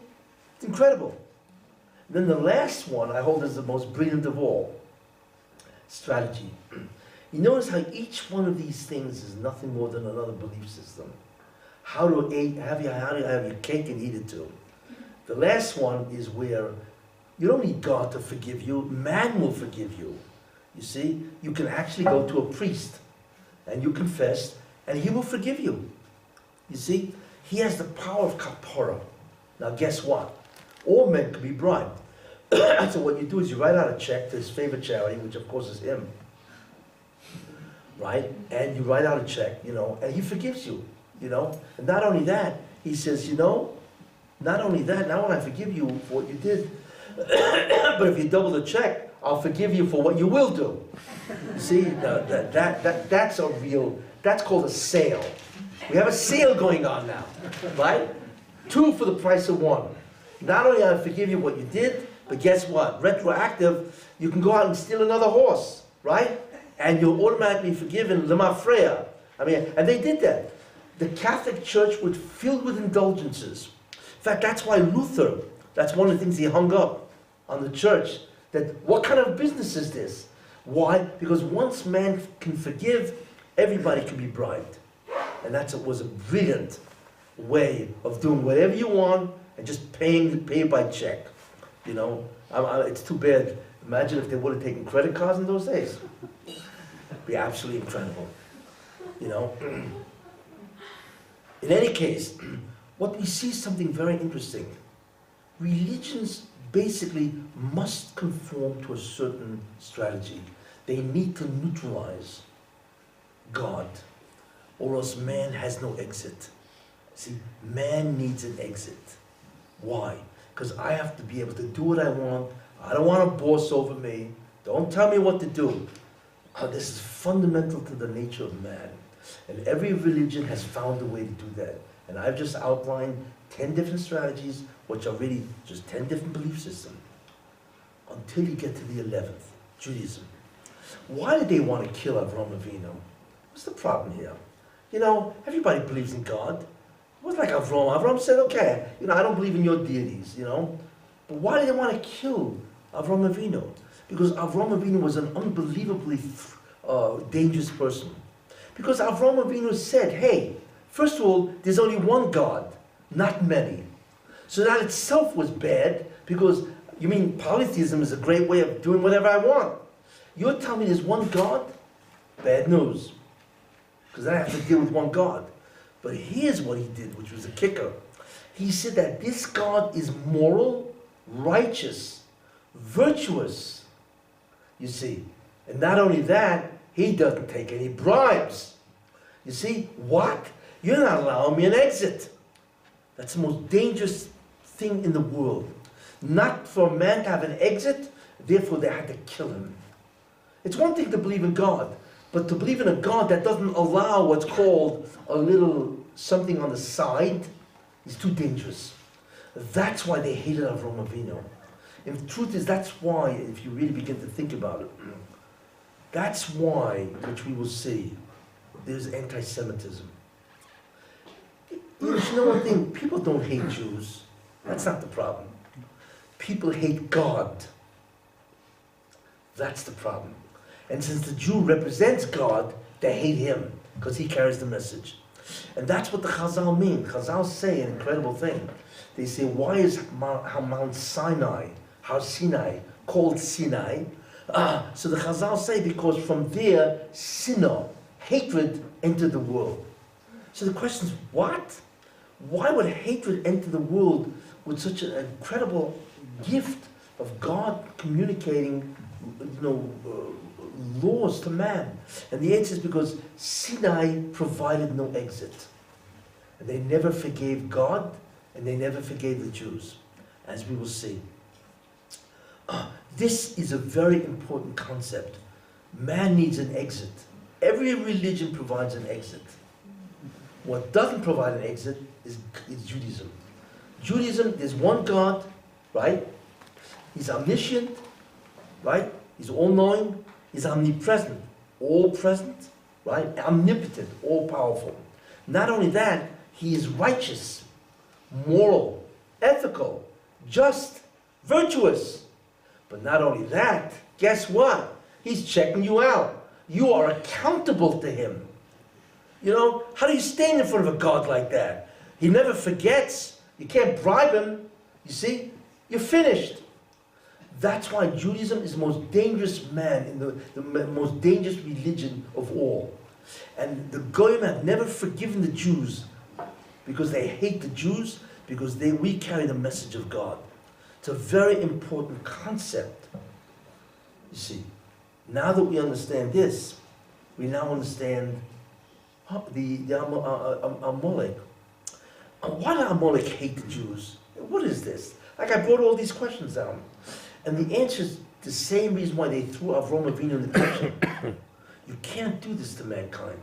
A: It's incredible. Then the last one I hold as the most brilliant of all. Strategy. You notice how each one of these things is nothing more than another belief system. How to have your cake and eat it too. The last one is where you don't need God to forgive you. Man will forgive you. You see? You can actually go to a priest. and you confess, and he will forgive you. You see, he has the power of kapara. Now guess what? All men can be bribed. So what you do is you write out a check to his favorite charity, which of course is him. Right? And you write out a check, and he forgives you, And not only that, he says, not only that, not when I forgive you for what you did, but if you double the check, I'll forgive you for what you will do. See, that's a real, that's called a sale. We have a sale going on now, right? 2 for the price of 1. Not only I forgive you what you did, but guess what? Retroactive, you can go out and steal another horse, right? And you're automatically forgiven, lemafreya. And they did that. The Catholic Church was filled with indulgences. In fact, that's why Luther, that's one of the things he hung up on the church, that what kind of business is this? Why? Because once man can forgive, everybody can be bribed. And that was a brilliant way of doing whatever you want and just pay by check. It's too bad. Imagine if they would have taken credit cards in those days. It'd be absolutely incredible. In any case, what we see is something very interesting. Religions basically must conform to a certain strategy. They need to neutralize God, or else man has no exit. See, man needs an exit. Why? Because I have to be able to do what I want. I don't want a boss over me. Don't tell me what to do. This is fundamental to the nature of man. And every religion has found a way to do that. And I've just outlined 10 different strategies, which are really just 10 different belief systems, until you get to the 11th, Judaism. Why did they want to kill Avraham Avinu? What's the problem here? Everybody believes in God. It wasn't like Avraham. Avraham said, okay, I don't believe in your deities, But why did they want to kill Avraham Avinu? Because Avraham Avinu was an unbelievably dangerous person. Because Avraham Avinu said, hey, first of all, there's only one God, not many. So that itself was bad, because you mean polytheism is a great way of doing whatever I want. You're telling me there's one God? Bad news. Because then I have to deal with one God. But here's what he did, which was a kicker. He said that this God is moral, righteous, virtuous. You see. And not only that, he doesn't take any bribes. You see, what? You're not allowing me an exit. That's the most dangerous thing in the world. Not for a man to have an exit, therefore they had to kill him. It's one thing to believe in God, but to believe in a God that doesn't allow what's called a little something on the side is too dangerous. That's why they hated Avraham Avinu. And the truth is, that's why, if you really begin to think about it, that's why, which we will see, there's anti-Semitism. You know one thing, people don't hate Jews. That's not the problem. People hate God. That's the problem. And since the Jew represents God, they hate him, because he carries the message. And that's what the Chazal mean. Chazal say an incredible thing. They say, why is Mount Sinai, Har Sinai, called Sinai? So the Chazal say, because from there, sinah, hatred, entered the world. So the question is, what? Why would hatred enter the world with such an incredible gift of God communicating, laws to man? And the answer is because Sinai provided no exit. And they never forgave God, and they never forgave the Jews, as we will see. This is a very important concept. Man needs an exit. Every religion provides an exit. What doesn't provide an exit is Judaism. Judaism, there's one God, right? He's omniscient, right? He's all-knowing. He's omnipresent, all-present, right? Omnipotent, all-powerful. Not only that, he is righteous, moral, ethical, just, virtuous. But not only that, guess what? He's checking you out. You are accountable to him. How do you stand in front of a God like that? He never forgets. You can't bribe him. You see? You're finished. That's why Judaism is the most dangerous man, in the most dangerous religion of all. And the Goyim have never forgiven the Jews because they hate the Jews, because we carry the message of God. It's a very important concept. You see, now that we understand this, we now understand the Amalek. Why did Amalek hate the Jews? What is this? Like, I brought all these questions down. And the answer is the same reason why they threw Avram Avinu in the kitchen. You can't do this to mankind.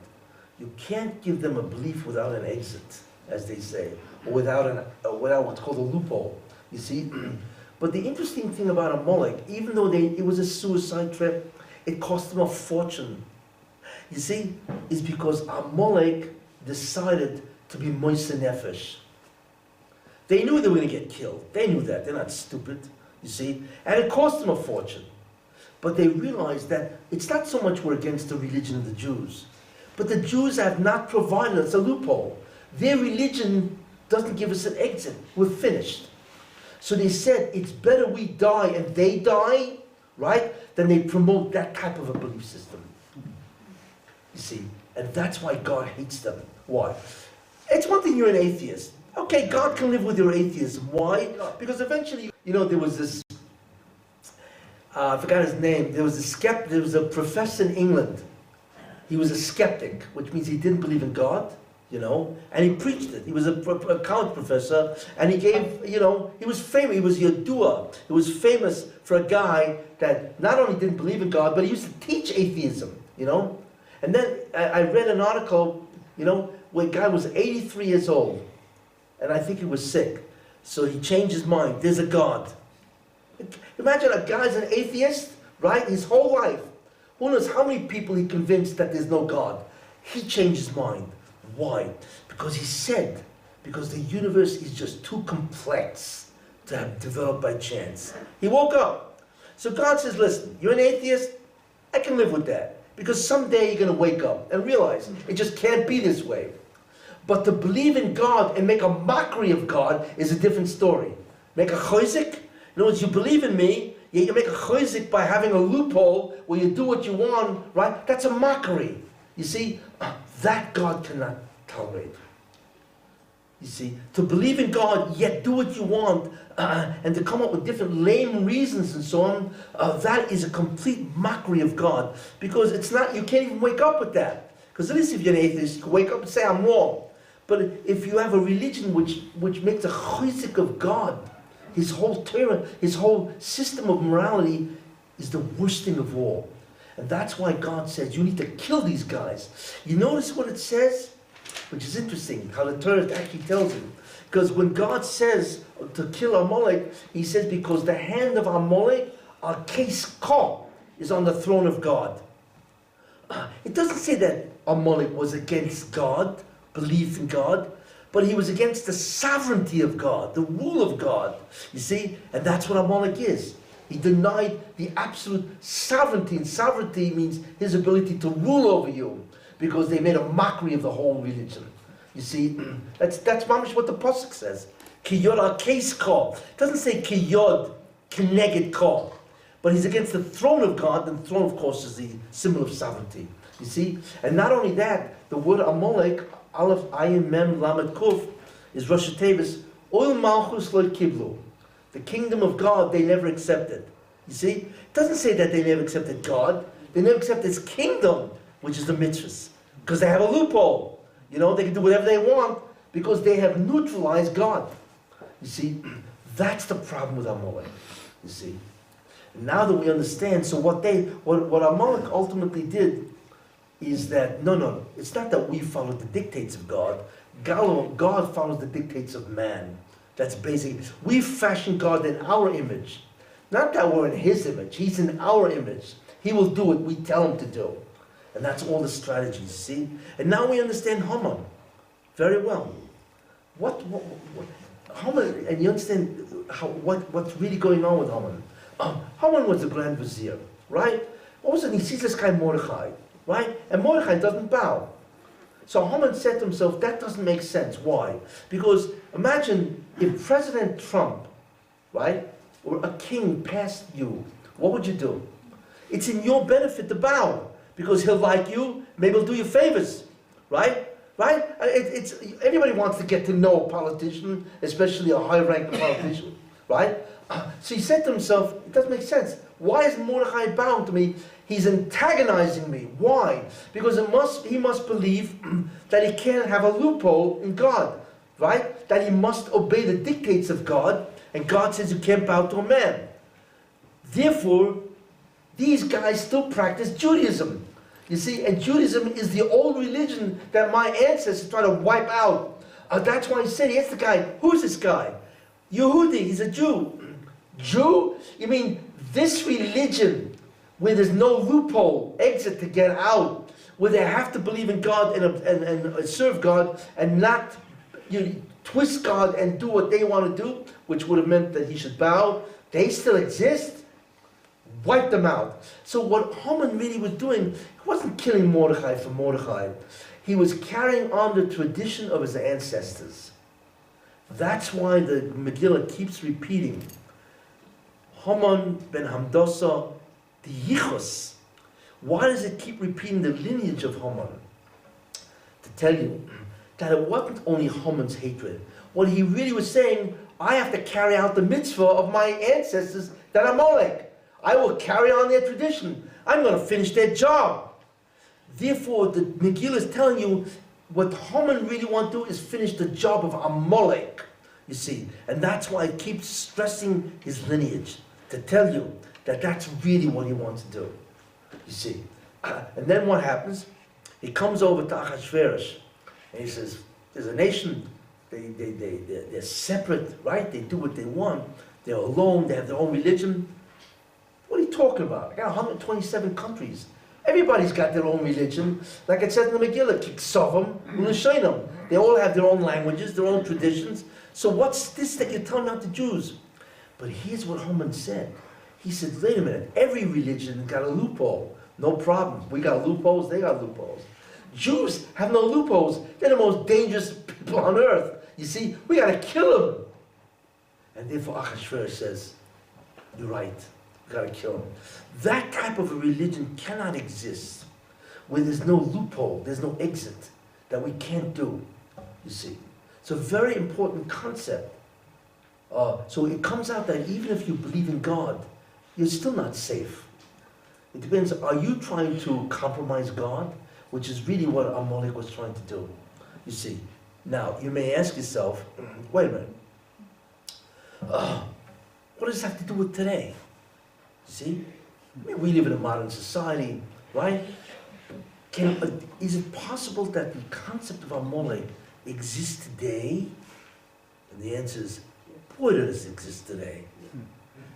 A: You can't give them a belief without an exit, as they say, or without what's called a loophole. You see? But the interesting thing about Amalek, even though it was a suicide trip, it cost them a fortune. You see, is because Amalek decided to be Moise Nefesh. They knew they were going to get killed. They knew that. They're not stupid, you see. And it cost them a fortune. But they realized that it's not so much we're against the religion of the Jews, but the Jews have not provided us a loophole. Their religion doesn't give us an exit. We're finished. So they said, it's better we die and they die, right, than they promote that type of a belief system. You see, and that's why God hates them. Why? It's one thing you're an atheist. Okay, God can live with your atheism. Why? Because eventually, there was this, I forgot his name, there was a professor in England. He was a skeptic, which means he didn't believe in God, and he preached it. He was a college professor, and he gave, he was famous, he was Yadua. He was famous for a guy that not only didn't believe in God, but he used to teach atheism, And then I read an article, where a guy was 83 years old, and I think he was sick. So he changed his mind. There's a God. Imagine a guy's an atheist, right? His whole life. Who knows how many people he convinced that there's no God. He changed his mind. Why? Because he said, because the universe is just too complex to have developed by chance. He woke up. So God says, listen, you're an atheist? I can live with that. Because someday you're going to wake up and realize it just can't be this way. But to believe in God and make a mockery of God is a different story. Make a chozik. In other words, you believe in me, yet you make a chozik by having a loophole where you do what you want, right? That's a mockery. You see, that God cannot tolerate. You see, to believe in God, yet do what you want, and to come up with different lame reasons and so on, that is a complete mockery of God. Because it's not, you can't even wake up with that. Because at least if you're an atheist, you can wake up and say, I'm wrong. But if you have a religion which makes a chizik of God, his whole Torah, his whole system of morality is the worst thing of all. And that's why God says, you need to kill these guys. You notice what it says? Which is interesting, how the Torah actually tells it. Because when God says to kill Amalek, he says, because the hand of Amalek, our case call, is on the throne of God. It doesn't say that Amalek was against God, belief in God, but he was against the sovereignty of God, the rule of God. You see? And that's what Amalek is. He denied the absolute sovereignty, and sovereignty means his ability to rule over you, because they made a mockery of the whole religion. You see? That's mamish what the pasuk says. Ki yod al case call. It doesn't say ki yod keneged call. But he's against the throne of God, and the throne, of course, is the symbol of sovereignty. You see? And not only that, the word Amalek, Aleph, Ayin, Mem, Lamed, Kuf, is Rosh Tevis, Oil Malchus Lo Kiblu. The kingdom of God they never accepted. You see? It doesn't say that they never accepted God. They never accepted his kingdom, which is the mitzvahs. Because they have a loophole. They can do whatever they want because they have neutralized God. You see? That's the problem with Amalek. You see? Now that we understand, so what Amalek ultimately did is that, no, it's not that we follow the dictates of God. God follows the dictates of man. That's basically, we fashion God in our image. Not that we're in his image, he's in our image. He will do what we tell him to do. And that's all the strategies, see? And now we understand Haman very well. Haman, and you understand what's really going on with Haman. Haman was the Grand Vizier, right? All of a sudden he sees this guy Mordechai, right? And Mordechai doesn't bow. So Haman said to himself, that doesn't make sense. Why? Because imagine if President Trump, right, or a king passed you, what would you do? It's in your benefit to bow. because he'll like you, maybe he'll do you favors, right? Right? Everybody wants to get to know a politician, especially a high-ranked politician, right? So he said to himself, it doesn't make sense. Why is Mordechai bound to me? He's antagonizing me. Why? Because he must believe that he can't have a loophole in God, right? That he must obey the dictates of God, and God says you can't bow to a man. Therefore, these guys still practice Judaism. You see, and Judaism is the old religion that my ancestors tried to wipe out. That's why he said, he asked the guy, who's this guy? Yehudi, he's a Jew. Jew? You mean this religion where there's no loophole, exit to get out, where they have to believe in God and serve God and not twist God and do what they want to do, which would have meant that he should bow. They still exist. Wipe them out. So what Haman really was doing, he wasn't killing Mordechai for Mordechai. He was carrying on the tradition of his ancestors. That's why the Megillah keeps repeating, Haman ben Hamdasa, the Yichus. Why does it keep repeating the lineage of Haman? To tell you that it wasn't only Haman's hatred. What he really was saying, I have to carry out the mitzvah of my ancestors that are Molech. I will carry on their tradition. I'm going to finish their job. Therefore, the Megillah is telling you what Haman really wants to do is finish the job of Amalek, you see. And that's why it keeps stressing his lineage, to tell you that that's really what he wants to do, you see. And then what happens? He comes over to Achashverosh, and he says, there's a nation, they're separate, right? They do what they want. They're alone, they have their own religion. What are you talking about? I got 127 countries. Everybody's got their own religion. Like it says in the Megillah, Kiksovim, Ulishainam. They all have their own languages, their own traditions. So what's this that you're telling out the Jews? But here's what Haman said. He said, wait a minute, every religion got a loophole. No problem. We got loopholes, they got loopholes. Jews have no loopholes. They're the most dangerous people on earth. You see, we got to kill them. And therefore Achashverosh says, you're right. Got to kill him. That type of a religion cannot exist where there's no loophole, there's no exit that we can't do, you see. It's a very important concept. So it comes out that even if you believe in God, you're still not safe. It depends, are you trying to compromise God? Which is really what Amalek was trying to do, you see. Now, you may ask yourself, wait a minute, what does this have to do with today? See? I mean, we live in a modern society, right? Is it possible that the concept of Amalek exists today? And the answer is, boy, does it exist today.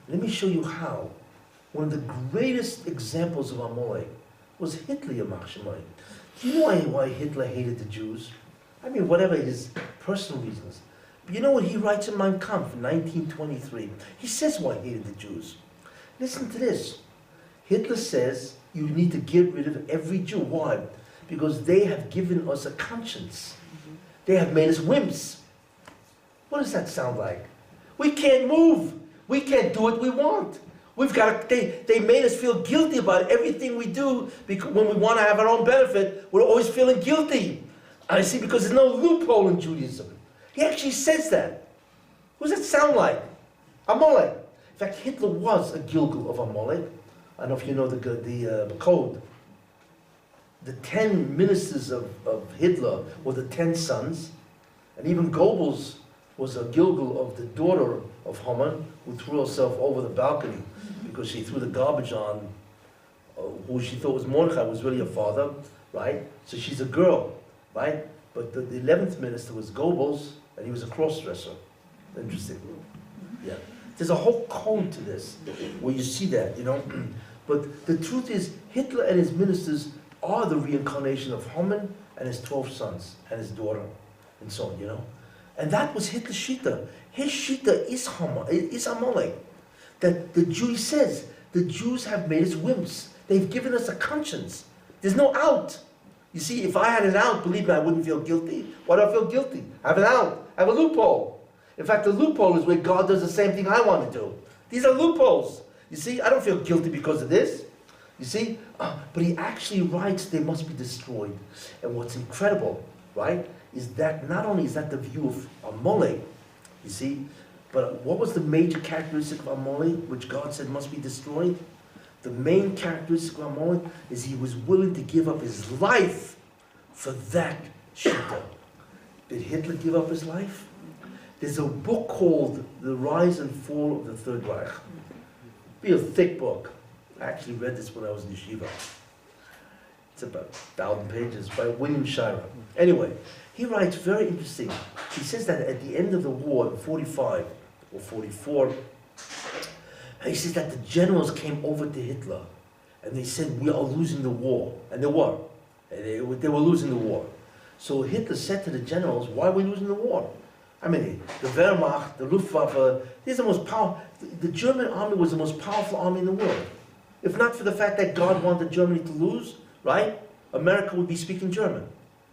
A: Let me show you how. One of the greatest examples of Amalek was Hitler, Yamach Shemayim. Do you know why Hitler hated the Jews? I mean, whatever his personal reasons. But you know what he writes in Mein Kampf in 1923? He says why he hated the Jews. Listen to this. Hitler says you need to get rid of every Jew. Why? Because they have given us a conscience. They have made us wimps. What does that sound like? We can't move. We can't do what we want. We've got to, they made us feel guilty about everything we do because when we want to have our own benefit, we're always feeling guilty. I see, because there's no loophole in Judaism. He actually says that. What does that sound like? Amalek. In fact, Hitler was a Gilgal of Amalek. I don't know if you know the code. The 10 ministers of Hitler were the 10 sons, and even Goebbels was a Gilgal of the daughter of Haman, who threw herself over the balcony because she threw the garbage on who she thought was Mordechai, was really her father, right? So she's a girl, right? But the 11th minister was Goebbels, and he was a cross-dresser. Interesting. Yeah. There's a whole code to this, where you see that, you know. But the truth is, Hitler and his ministers are the reincarnation of Haman and his 12 sons, and his daughter, and so on, you know. And that was Hitler's Shita. His Shita is Haman, is Amalek. That the Jew says, the Jews have made us wimps. They've given us a conscience. There's no out. You see, if I had an out, believe me, I wouldn't feel guilty. Why do I feel guilty? I have an out. I have a loophole. In fact, the loophole is where God does the same thing I want to do. These are loopholes. You see, I don't feel guilty because of this. You see? But he actually writes they must be destroyed. And what's incredible, right, is that not only is that the view of Amalek, you see, but what was the major characteristic of Amalek, which God said must be destroyed? The main characteristic of Amalek is he was willing to give up his life for that shita. Did Hitler give up his life? There's a book called The Rise and Fall of the Third Reich. Be a thick book. I actually read this when I was in yeshiva. It's about 1,000 pages by William Shirer. Anyway, he writes very interesting. He says that at the end of the war in 45 or 44, he says that the generals came over to Hitler and they said, we are losing the war. And they were. They were losing the war. So Hitler said to the generals, why are we losing the war? I mean, the Wehrmacht, the Luftwaffe, these are the most powerful. The German army was the most powerful army in the world. If not for the fact that God wanted Germany to lose, right? America would be speaking German,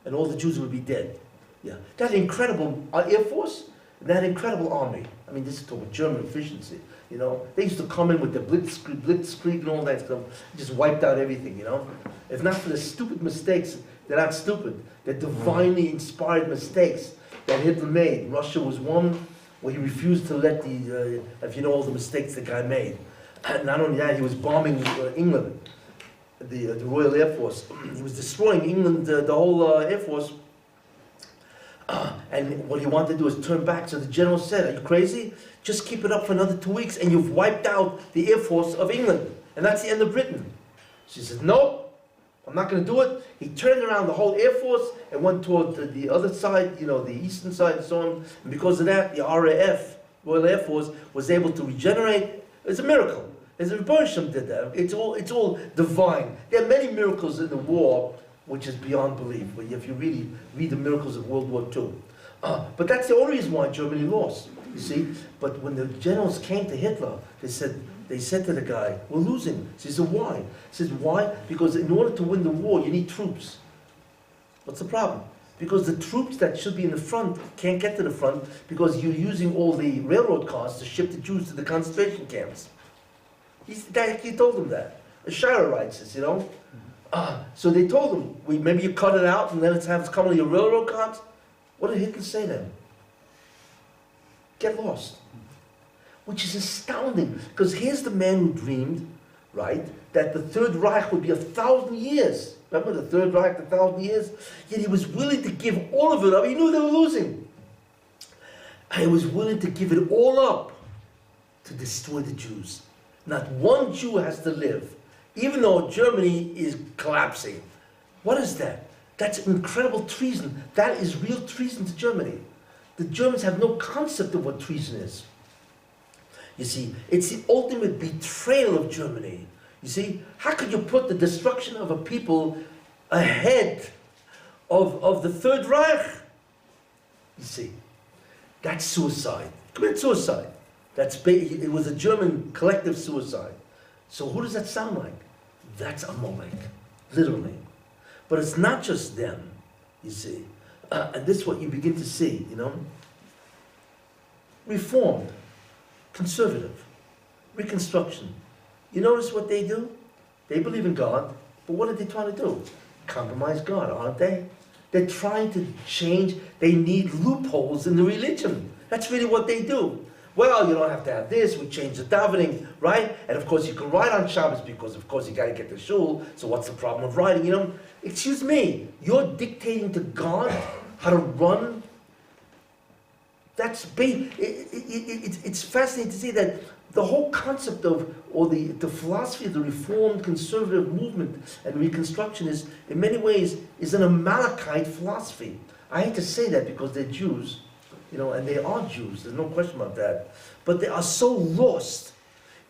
A: and all the Jews would be dead. Yeah, that incredible air force, that incredible army. I mean, this is talking German efficiency. You know, they used to come in with the blitzkrieg and all that stuff, just wiped out everything. You know, if not for the stupid mistakes, they're not stupid. They're divinely inspired mistakes that Hitler made. Russia was one where he refused to let the, if you know all the mistakes the guy made. And not only that, he was bombing England, the Royal Air Force. He was destroying England, the whole Air Force. And what he wanted to do is turn back. So the general said, are you crazy? Just keep it up for another 2 weeks and you've wiped out the Air Force of England. And that's the end of Britain. She said, no, I'm not going to do it. He turned around the whole Air Force and went toward the other side, you know, the eastern side and so on. And because of that, the RAF, Royal Air Force, was able to regenerate. It's a miracle. As Bershom did that. It's all divine. There are many miracles in the war, which is beyond belief. But if you really read the miracles of World War II. But that's the only reason why Germany lost, you see. But when the generals came to Hitler, they said to the guy, we're losing. So he said, why? He says, why? Because in order to win the war, you need troops. What's the problem? Because the troops that should be in the front can't get to the front because you're using all the railroad cars to ship the Jews to the concentration camps. He told them that. Shirer writes this, you know. So they told him, maybe you cut it out and then it's come on your railroad cars. What did Hitler say then? Get lost. Which is astounding, because here's the man who dreamed, right, that the Third Reich would be 1,000 years. Remember the Third Reich, 1,000 years? Yet he was willing to give all of it up. He knew they were losing. And he was willing to give it all up to destroy the Jews. Not one Jew has to live, even though Germany is collapsing. What is that? That's incredible treason. That is real treason to Germany. The Germans have no concept of what treason is. You see, it's the ultimate betrayal of Germany. You see, how could you put the destruction of a people ahead of the Third Reich? You see, that's suicide. Commit suicide. It was a German collective suicide. So who does that sound like? That's Amalek, literally. But it's not just them, you see. And this is what you begin to see, you know. Reformed, conservative, Reconstruction. You notice what they do? They believe in God, but what are they trying to do? Compromise God, aren't they? They're trying to change. They need loopholes in the religion. That's really what they do. Well, you don't have to have this, we change the davening, right? And of course you can write on Shabbos because of course you got to get to shul, so what's the problem of writing, you know? Excuse me, you're dictating to God how to run? It's fascinating to see that the whole concept of, or the philosophy of the Reformed conservative movement and Reconstruction is, in many ways, is an Amalekite philosophy. I hate to say that because they're Jews, you know, and they are Jews, there's no question about that. But they are so lost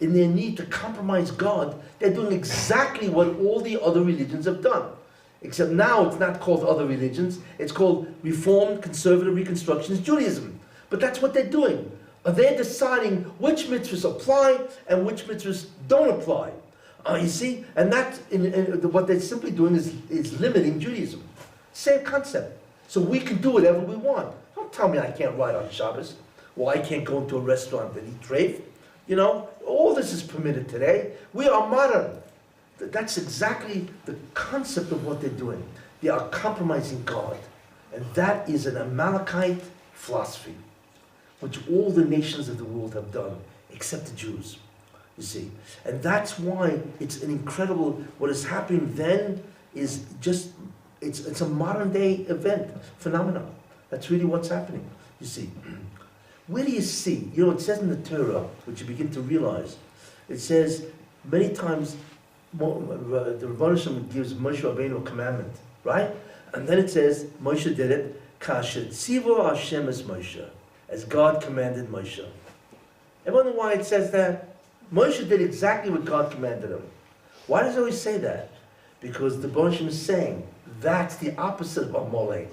A: in their need to compromise God, they're doing exactly what all the other religions have done. Except now it's not called other religions, it's called Reformed, Conservative, Reconstructionist Judaism. But that's what they're doing. They're deciding which mitzvahs apply and which mitzvahs don't apply. You see? And that, what they're simply doing is limiting Judaism. Same concept. So we can do whatever we want. Don't tell me I can't write on Shabbos, or I can't go into a restaurant and eat treif. You know, all this is permitted today. We are modern. That's exactly the concept of what they're doing. They are compromising God. And that is an Amalekite philosophy, which all the nations of the world have done, except the Jews, you see. And that's why it's an incredible, what is happening then is just, it's a modern day event, phenomenon. That's really what's happening, you see. Where do you see, you know, it says in the Torah, which you begin to realize, it says many times, the Rebbe Shem gives Moshe Rabbeinu a commandment, right? And then it says, Moshe did it, Kasher Tzivo Hashem es Moshe, as God commanded Moshe. Everyone know why it says that? Moshe did exactly what God commanded him. Why does it always say that? Because the Rebbe Shem is saying, that's the opposite of Amalek.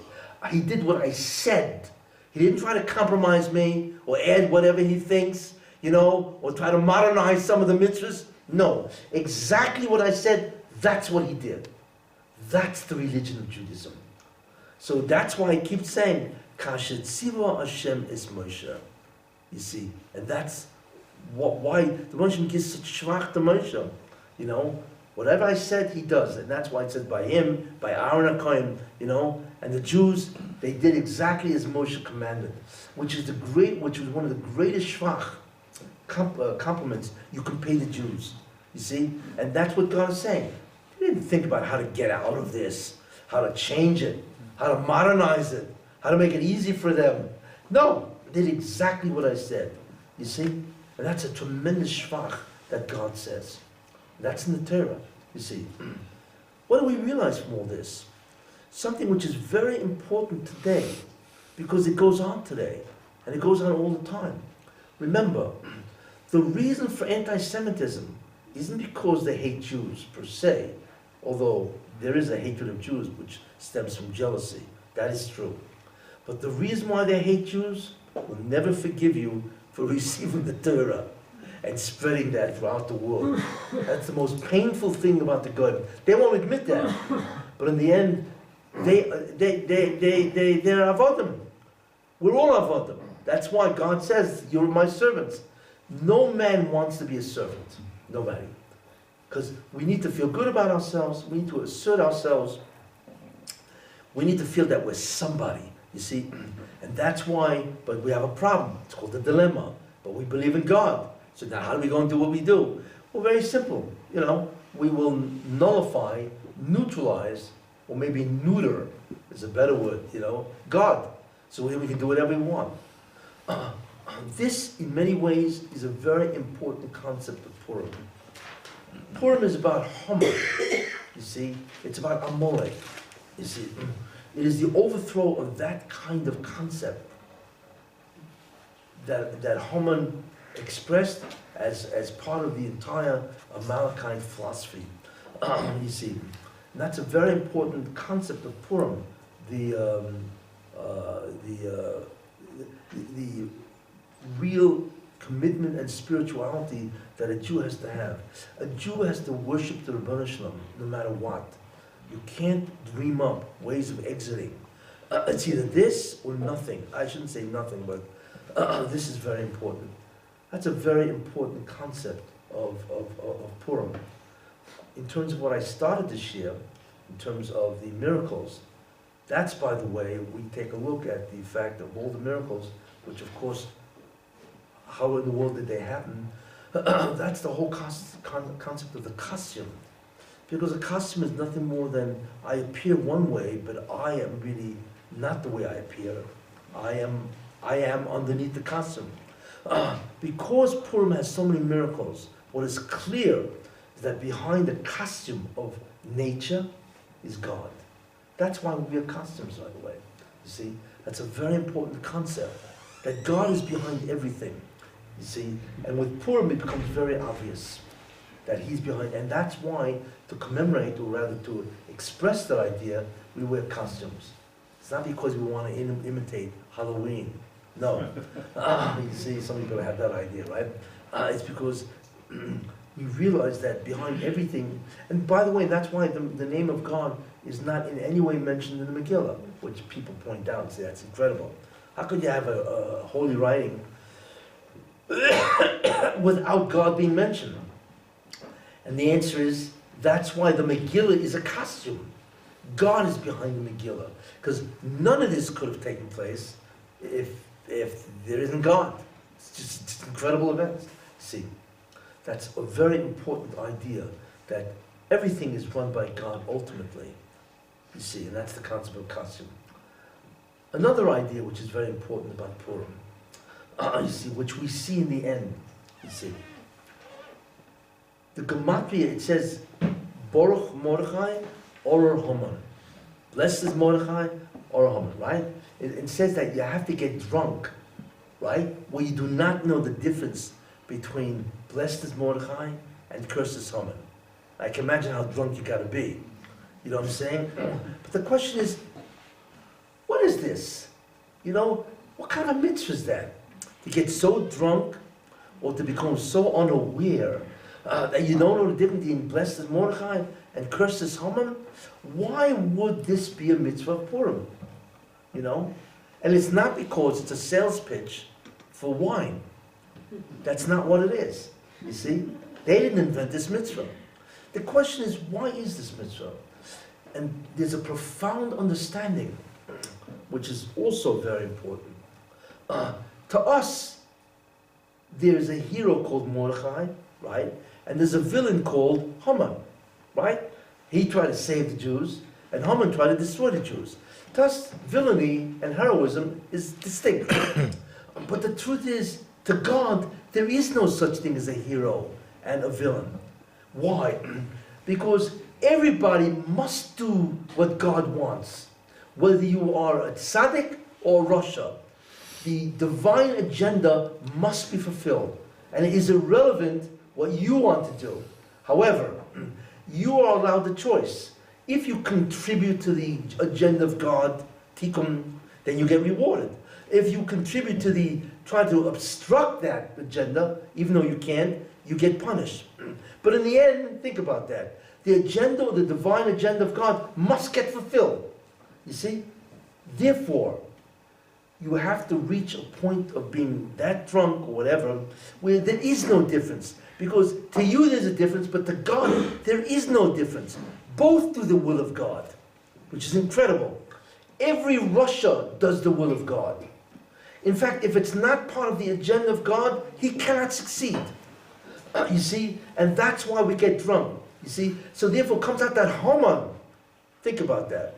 A: He did what I said. He didn't try to compromise me, or add whatever he thinks, you know, or try to modernize some of the mitzvahs. No, exactly what I said, that's what he did. That's the religion of Judaism. So that's why I keep saying, Kasher Tzivo Hashem es Moshe. You see, and that's why the Moshe gives such shvach to Moshe. You know, whatever I said, he does. And that's why it said by him, by Aaron HaKohen, you know, and the Jews, they did exactly as Moshe commanded, which was one of the greatest shvach, compliments you can pay the Jews. You see? And that's what God is saying. He didn't think about how to get out of this, how to change it, how to modernize it, how to make it easy for them. No, they did exactly what I said. You see? And that's a tremendous shvach that God says. That's in the Torah, you see. What do we realize from all this? Something which is very important today, because it goes on today, and it goes on all the time. Remember, the reason for anti-Semitism isn't because they hate Jews per se, although there is a hatred of Jews which stems from jealousy. That is true. But the reason why they hate Jews will never forgive you for receiving the Torah and spreading that throughout the world. That's the most painful thing about the God. They won't admit that. But in the end, they're avodim. We're all avodim. That's why God says, you're my servants. No man wants to be a servant. Nobody. Because we need to feel good about ourselves. We need to assert ourselves. We need to feel that we're somebody, you see. And that's why, but we have a problem. It's called the dilemma. But we believe in God. So now how do we go and do what we do? Well, very simple. You know, we will nullify, neutralize, or maybe neuter is a better word, you know, God. So we can do whatever we want. This, in many ways, is a very important concept of Purim. Purim is about Haman, you see. It's about Amalek, you see. It is the overthrow of that kind of concept that Haman expressed as part of the entire Amalekite philosophy, you see. And that's a very important concept of Purim, the real commitment and spirituality that a Jew has to have. A Jew has to worship the Rebbe Shalom no matter what. You can't dream up ways of exiting. It's either this or nothing. I shouldn't say nothing, but this is very important. That's a very important concept of Purim. In terms of what I started this year, in terms of the miracles, that's, by the way, we take a look at the fact of all the miracles, which of course, how in the world did they happen? That's the whole concept of the costume. Because a costume is nothing more than, I appear one way, but I am really not the way I appear. I am underneath the costume. Because Purim has so many miracles, what is clear is that behind the costume of nature is God. That's why we wear costumes, by the way. You see, that's a very important concept, that God is behind everything. You see, and with Purim it becomes very obvious that He's behind, and that's why to commemorate, or rather to express that idea, we wear costumes. It's not because we want to imitate Halloween. No. You see, some people have that idea, right? It's because we realize that behind everything, and by the way, that's why the name of God is not in any way mentioned in the Megillah, which people point out and say, that's incredible. How could you have a holy writing without God being mentioned? And the answer is, That's why the Megillah is a costume. God is behind the Megillah. Because none of this could have taken place if there isn't God. It's an incredible event. See, that's a very important idea, that everything is run by God ultimately. You see, and that's the concept of costume. Another idea which is very important about Purim, you see, which we see in the end, you see. The Gematria, it says, Baruch Mordechai, Oror Haman. Blessed is Mordechai, Oror Haman, right? It says that you have to get drunk, right? Where you do not know the difference between blessed is Mordechai and cursed is Haman. I can imagine how drunk you got to be. You know what I'm saying? But the question is, what is this? You know, what kind of mitzvah is that? To get so drunk or to become so unaware that you don't know the difference between blessed is Mordechai and cursed is Haman? Why would this be a mitzvah of Purim? You know? And it's not because it's a sales pitch for wine. That's not what it is. You see? They didn't invent this mitzvah. The question is, why is this mitzvah? And there's a profound understanding, which is also very important. To us, there's a hero called Mordechai, right? And there's a villain called Haman, right? He tried to save the Jews, and Haman tried to destroy the Jews. To us, villainy and heroism is distinct. But the truth is, to God, there is no such thing as a hero and a villain. Why? Because everybody must do what God wants. Whether you are a tzaddik or Rasha, the divine agenda must be fulfilled. And it is irrelevant what you want to do. However, you are allowed the choice. If you contribute to the agenda of God, tikkun, then you get rewarded. If you contribute to try to obstruct that agenda, even though you can't, you get punished. But in the end, think about that. The agenda, or the divine agenda of God, must get fulfilled. You see? Therefore, you have to reach a point of being that drunk or whatever, where there is no difference. Because to you there's a difference, but to God there is no difference. Both do the will of God, which is incredible. Every Rasha does the will of God. In fact, if it's not part of the agenda of God, he cannot succeed. You see? And that's why we get drunk. You see? So therefore comes out that Haman. Think about that.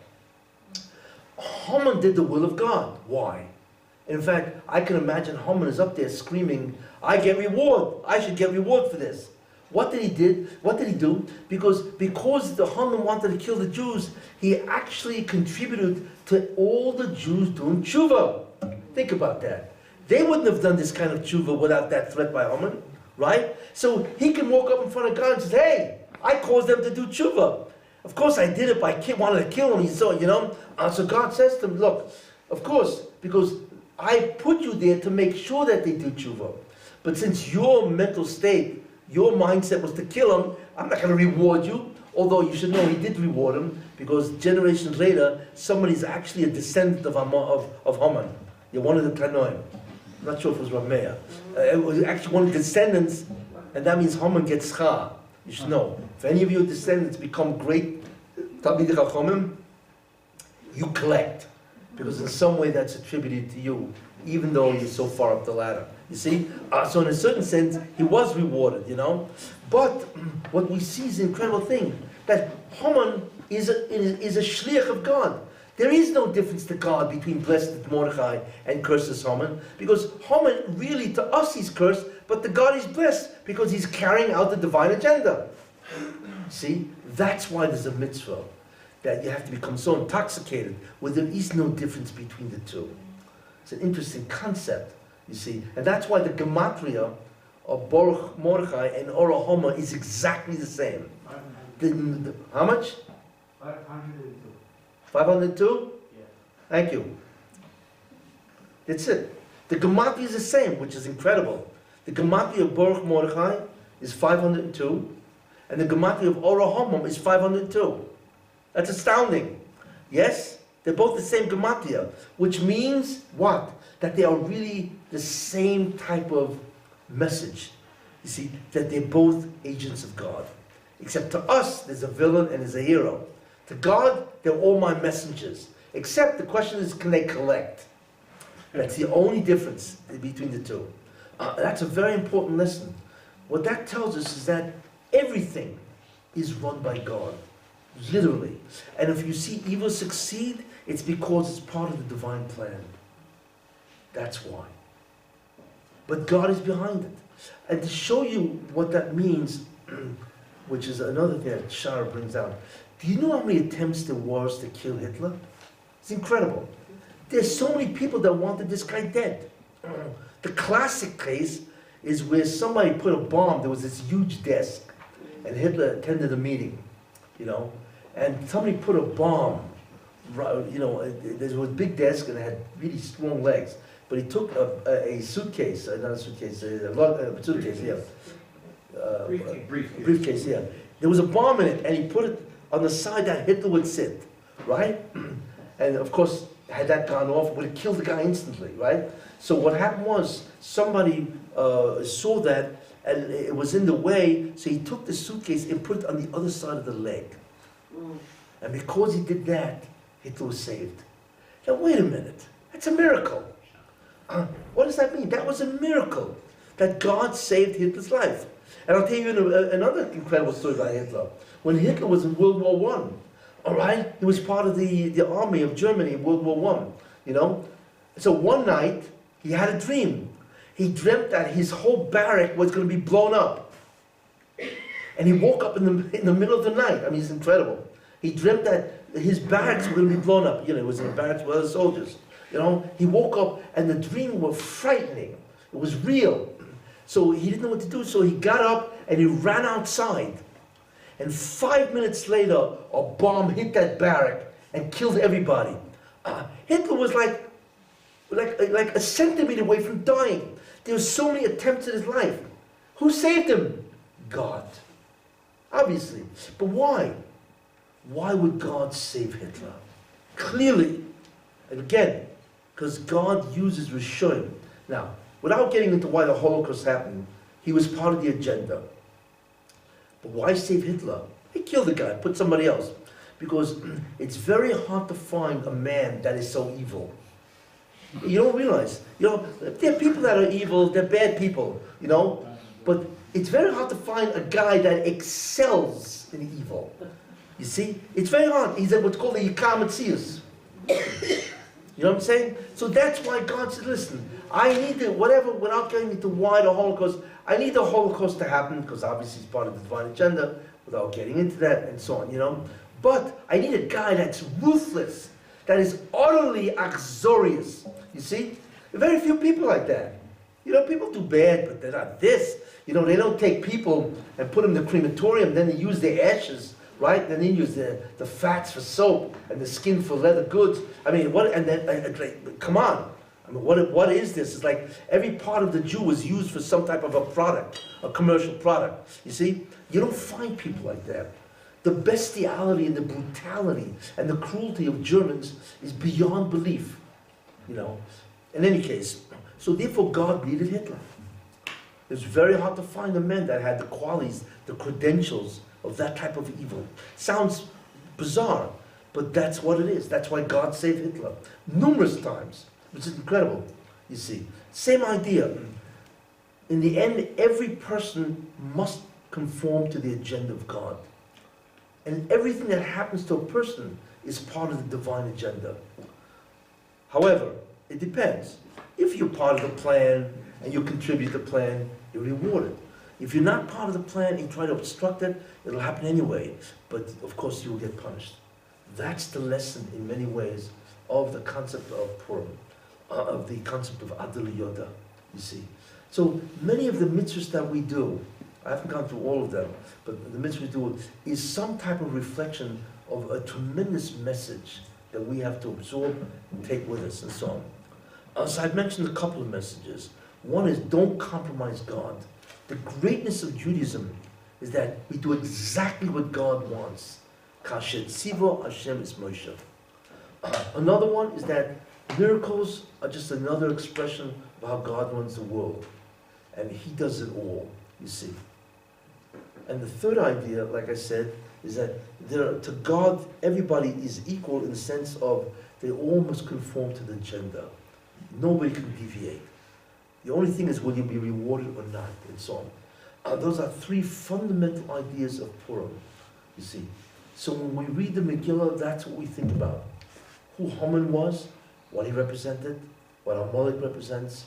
A: Haman did the will of God. Why? In fact, I can imagine Haman is up there screaming, I get reward. I should get reward for this. What did he do? Because the Haman wanted to kill the Jews, he actually contributed to all the Jews doing tshuva. Think about that. They wouldn't have done this kind of tshuva without that threat by Haman, right? So he can walk up in front of God and say, hey, I caused them to do tshuva. Of course I did it, but I wanted to kill him. So God says to him, look, of course, because I put you there to make sure that they do tshuva. But since your mental state, your mindset was to kill him, I'm not going to reward you. Although you should know he did reward him, because generations later, somebody's actually a descendant of Haman. You're one of the Tanoim. I'm not sure if it was Rabbi. It was actually one of the descendants, and that means Haman gets schar. You should know. If any of your descendants become great Talmidei Chachamim, you collect. Because in some way that's attributed to you, even though you're so far up the ladder. You see? So in a certain sense, he was rewarded, you know? But what we see is an incredible thing, that Haman is a shliach of God. There is no difference to God between blessed Mordechai and cursed Haman, because Haman really, to us, he's cursed, but to God he's blessed, because he's carrying out the divine agenda. See? That's why there's a mitzvah, that you have to become so intoxicated, where there is no difference between the two. It's an interesting concept, you see. And that's why the gematria of Baruch Mordechai and Ora Homa is exactly the same. How much?
B: 502.
A: 502?
B: Yeah.
A: Thank you. That's it. The gematria is the same, which is incredible. The gematria of Baruch Mordechai is 502, and the gematria of Ora Homa is 502. That's astounding. Yes? They're both the same gematria, which means what? That they are really the same type of message. You see, that they're both agents of God. Except to us, there's a villain and there's a hero. To God, they're all my messengers. Except the question is, can they collect? That's the only difference between the two. That's a very important lesson. What that tells us is that everything is run by God, literally. And if you see evil succeed, it's because it's part of the divine plan. That's why. But God is behind it. And to show you what that means, which is another thing that Shara brings out, do you know how many attempts there was to kill Hitler? It's incredible. There's so many people that wanted this guy dead. The classic case is where somebody put a bomb. There was this huge desk, and Hitler attended a meeting, and somebody put a bomb. There was a big desk and it had really strong legs. But he took a suitcase, not a suitcase, a suitcase, yeah. Briefcase, yeah. There was a bomb in it, and he put it on the side that Hitler would sit, right? And of course, had that gone off, it would have killed the guy instantly, right? So what happened was, somebody saw that, and it was in the way, so he took the suitcase and put it on the other side of the leg. And because he did that, Hitler was saved. Now wait a minute, that's a miracle. What does that mean? That was a miracle, that God saved Hitler's life. And I'll tell you another incredible story about Hitler. When Hitler was in World War I, all right, he was part of the army of Germany in World War I, So one night, he had a dream. He dreamt that his whole barrack was going to be blown up. And he woke up in the middle of the night. I mean, it's incredible. He dreamt that his barracks were going to be blown up. It was in a barracks with other soldiers. He woke up and the dream was frightening. It was real. So he didn't know what to do. So he got up and he ran outside. And 5 minutes later, a bomb hit that barrack and killed everybody. Hitler was like a centimeter away from dying. There were so many attempts in his life. Who saved him? God. Obviously. But why? Why would God save Hitler? Clearly, and again, because God uses Rishonim. Now, without getting into why the Holocaust happened, he was part of the agenda. But why save Hitler? He killed the guy, put somebody else. Because it's very hard to find a man that is so evil. You don't realize, there are people that are evil, they're bad people, but it's very hard to find a guy that excels in evil. You see? It's very hard. He's what's called a Yikar Metzius. You know what I'm saying? So that's why God said, listen, I need without getting into why the Holocaust, I need the Holocaust to happen, because obviously it's part of the divine agenda, without getting into that and so on, But I need a guy that's ruthless, that is utterly uxorious. You see? Very few people like that. People do bad, but they're not this. They don't take people and put them in the crematorium, then they use their ashes, right? Then they use the fats for soap and the skin for leather goods. I mean, come on. I mean, what is this? It's like every part of the Jew was used for some type of a product, a commercial product. You see? You don't find people like that. The bestiality and the brutality and the cruelty of Germans is beyond belief. In any case, so therefore God needed Hitler. It's very hard to find a man that had the qualities, the credentials of that type of evil. Sounds bizarre, but that's what it is. That's why God saved Hitler numerous times, which is incredible, you see. Same idea. In the end, every person must conform to the agenda of God. And everything that happens to a person is part of the divine agenda. However, it depends. If you're part of the plan and you contribute to the plan, you're rewarded. If you're not part of the plan and you try to obstruct it, it'll happen anyway. But of course you will get punished. That's the lesson in many ways of the concept of Purim, of the concept of Adil Yoda, you see. So many of the mitzvahs that we do, I haven't gone through all of them, but the mitzvah we do is some type of reflection of a tremendous message that we have to absorb and take with us and so on. So I've mentioned a couple of messages. One is don't compromise God. The greatness of Judaism is that we do exactly what God wants. Kashet Tzivo Hashem is Moshe. Another one is that miracles are just another expression of how God runs the world. And He does it all, you see. And the third idea, like I said, is that to God, everybody is equal in the sense of they all must conform to the agenda. Nobody can deviate. The only thing is, will you be rewarded or not, and so on. Those are three fundamental ideas of Purim, you see. So when we read the Megillah, that's what we think about. Who Haman was, what he represented, what Amalek represents,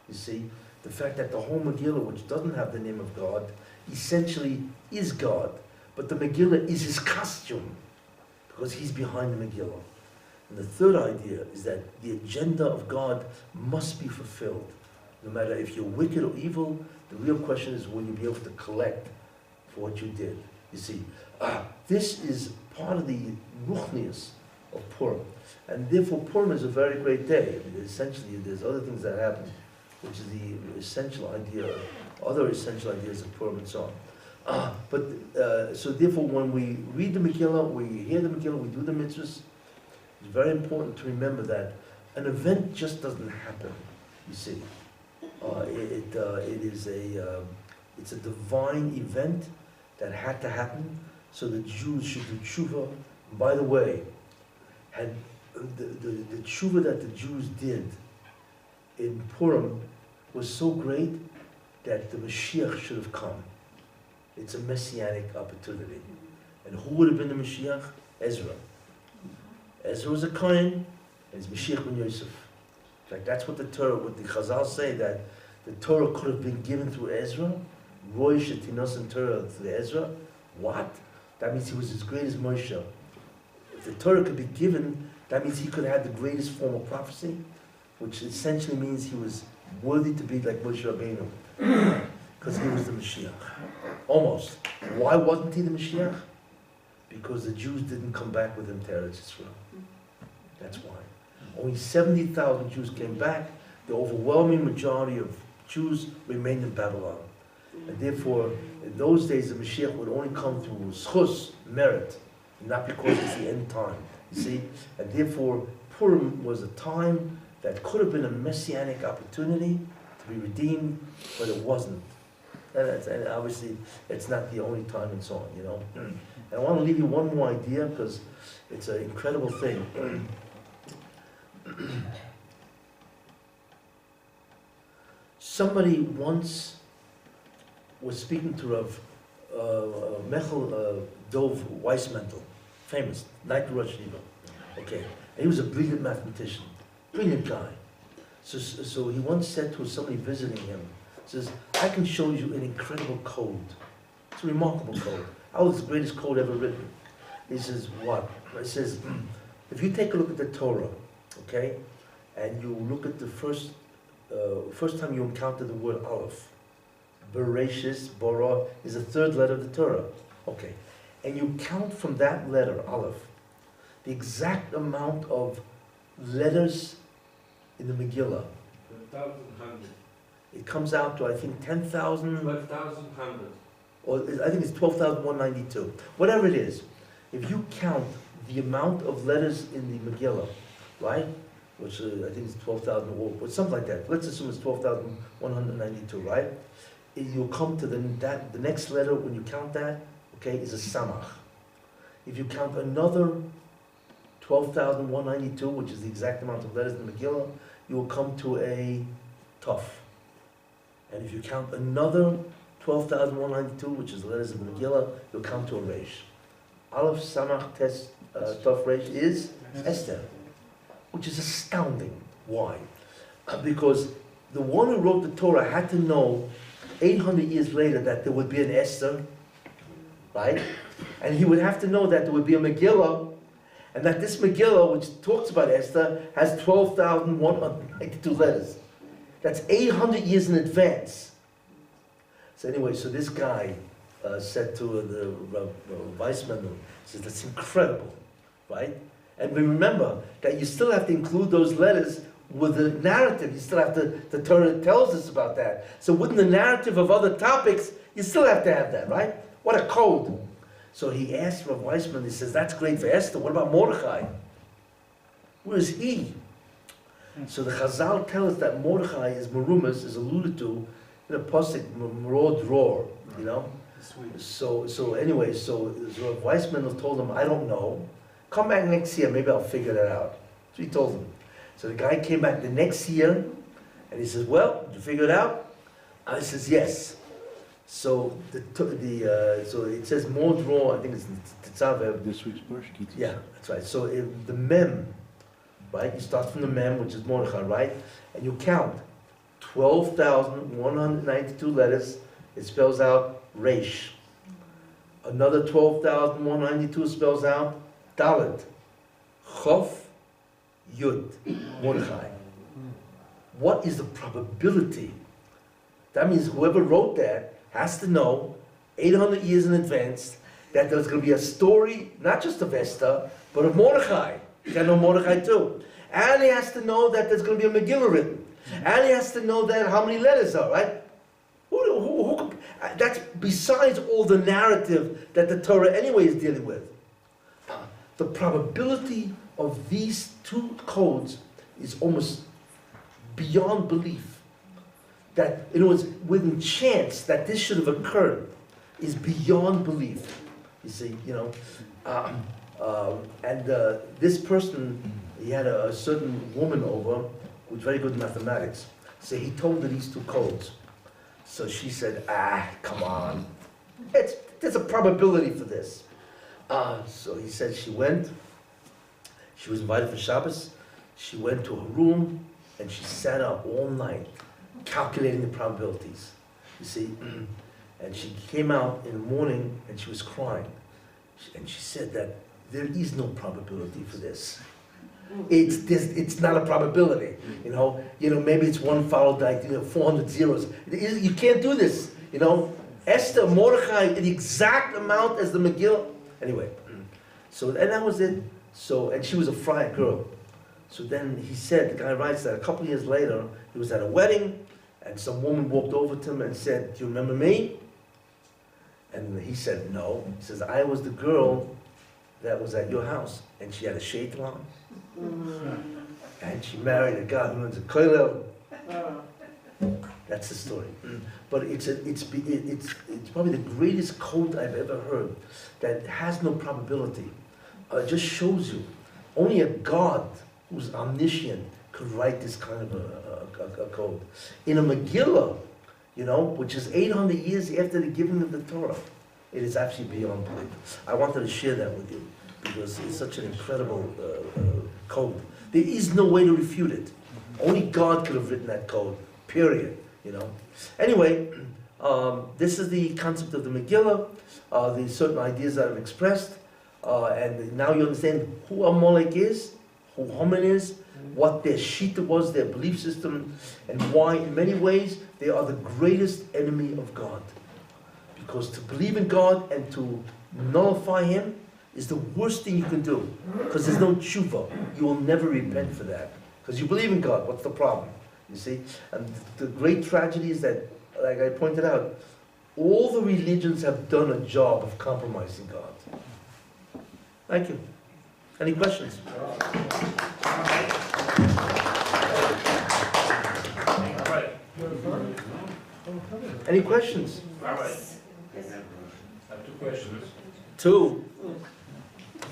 A: you see. The fact that the whole Megillah, which doesn't have the name of God, essentially is God. But the Megillah is his costume, because he's behind the Megillah. And the third idea is that the agenda of God must be fulfilled. No matter if you're wicked or evil, the real question is, will you be able to collect for what you did? You see, this is part of the ruchnius of Purim. And therefore Purim is a very great day. I mean, essentially, there's other things that happen, which is the essential idea, other essential ideas of Purim and so on. So therefore, when we read the Megillah, we hear the Megillah, we do the mitzvahs, it's very important to remember that an event just doesn't happen, you see. It's a divine event that had to happen, so the Jews should do tshuva. And by the way, had the tshuva that the Jews did in Purim was so great that the Mashiach should have come. It's a messianic opportunity. And who would have been the Mashiach? Ezra. Ezra was a Kohen, and he's Mashiach ben Yosef. In fact, that's what the Chazal say, that the Torah could have been given through Ezra. Roy Shetinos and Torah through Ezra. What? That means he was as great as Moshe. If the Torah could be given, that means he could have had the greatest form of prophecy, which essentially means he was worthy to be like Moshe Rabbeinu, because he was the Mashiach. Almost. Why wasn't he the Mashiach? Because the Jews didn't come back with him to Eretz Yisrael. That's why. Only 70,000 Jews came back. The overwhelming majority of Jews remained in Babylon. And therefore, in those days, the Mashiach would only come through schus, merit, not because it's the end time. You see? And therefore, Purim was a time that could have been a messianic opportunity to be redeemed, but it wasn't. And obviously, it's not the only time and so on, you know. And I want to leave you one more idea, because it's an incredible thing. Somebody once was speaking to Rav Mechel Dov Mendel, famous, Night Rosh Yeshiva. Okay, and he was a brilliant mathematician, brilliant guy. So he once said to somebody visiting him, says, I can show you an incredible code. It's a remarkable code. Oh, it's the greatest code ever written. He says, what? He says, if you take a look at the Torah, okay, and you look at the first time you encounter the word Aleph, Bereshis, Bara, is the third letter of the Torah. Okay, and you count from that letter, Aleph, the exact amount of letters in the Megillah.
B: 1,100.
A: It comes out to, I think, 10,000.
B: 12,100.
A: Or I think it's 12,192. Whatever it is, if you count the amount of letters in the Megillah, right? Which I think is 12,000 or something like that. Let's assume it's 12,192, right? You'll come to the next letter when you count that, okay, is a samach. If you count another 12,192, which is the exact amount of letters in the Megillah, you will come to a tuf. And if you count another 12,192, which is the letters in the Megillah, you'll come to a reish. Aleph, samach, tes, tuf, reish is Esther, which is astounding. Why? Because the one who wrote the Torah had to know 800 years later that there would be an Esther, right? And he would have to know that there would be a Megillah, and that this Megillah, which talks about Esther, has 12,192 letters. That's 800 years in advance. So anyway, so this guy said to the vice Mendel, says, that's incredible, right? And we remember that you still have to include those letters with the narrative. You still have to, the Torah tells us about that. So within the narrative of other topics, you still have to have that, right? What a code. So he asked Rav Weissman, he says, that's great for Esther. What about Mordechai? Where is he? So the Chazal tell us that Mordechai is Merumas, is alluded to in a pasuk, Merod Dror, you know? So anyway, so Weissman told him, I don't know. Come back next year, maybe I'll figure that out. So he told him. So the guy came back the next year, and he says, well, did you figure it out? I says, yes. So so it says more draw, I think it's Tetzav.
C: This week's Bershkit.
A: Yeah, that's right. So the mem, right? You start from the mem, which is Mordechai, right? And you count 12,192 letters. It spells out Reish. Another 12,192 spells out Dalet. Chof, Yud, Mordechai. What is the probability? That means whoever wrote that has to know 800 years in advance that there's going to be a story, not just of Esther, but of Mordechai. You got to know Mordechai too. And he has to know that there's going to be a Megillah written. And he has to know that how many letters are, right? That's besides all the narrative that the Torah anyway is dealing with. The probability of these two codes is almost beyond belief. That, in other words, within chance that this should have occurred is beyond belief. You see, this person, he had a certain woman over who was very good in mathematics. So he told her these two codes. So she said, come on. There's a probability for this. So he said she went. She was invited for Shabbos. She went to her room and she sat up all night calculating the probabilities. You see? And she came out in the morning and she was crying. And she said that there is no probability for this. It's not a probability, maybe it's one followed by 400 zeros. You can't do this, Esther, Mordechai, the exact amount as the Megillah. Anyway, so, and that was it. So, and she was a friar girl. So then he said, the guy writes that a couple of years later, he was at a wedding, and some woman walked over to him and said, do you remember me? And he said, no. He says, I was the girl that was at your house, and she had a shade on. And she married a guy who runs a kollel. That's the story. But it's probably the greatest code I've ever heard that has no probability. It just shows you only a God who's omniscient could write this kind of a code. In a Megillah, which is 800 years after the giving of the Torah, it is actually beyond belief. I wanted to share that with you because it's such an incredible code. There is no way to refute it. Only God could have written that code, period. Anyway, this is the concept of the Megillah, the certain ideas that I've expressed, and now you understand who Amalek is, who Haman is, what their shita was, their belief system, and why in many ways they are the greatest enemy of God. Because to believe in God and to nullify Him is the worst thing you can do. Because there's no tshuva. You will never repent for that. Because you believe in God. What's the problem? You see? And the great tragedy is that, like I pointed out, all the religions have done a job of compromising God. Thank you. Any questions? Any questions?
B: Rabbi, I have two questions.
A: Two.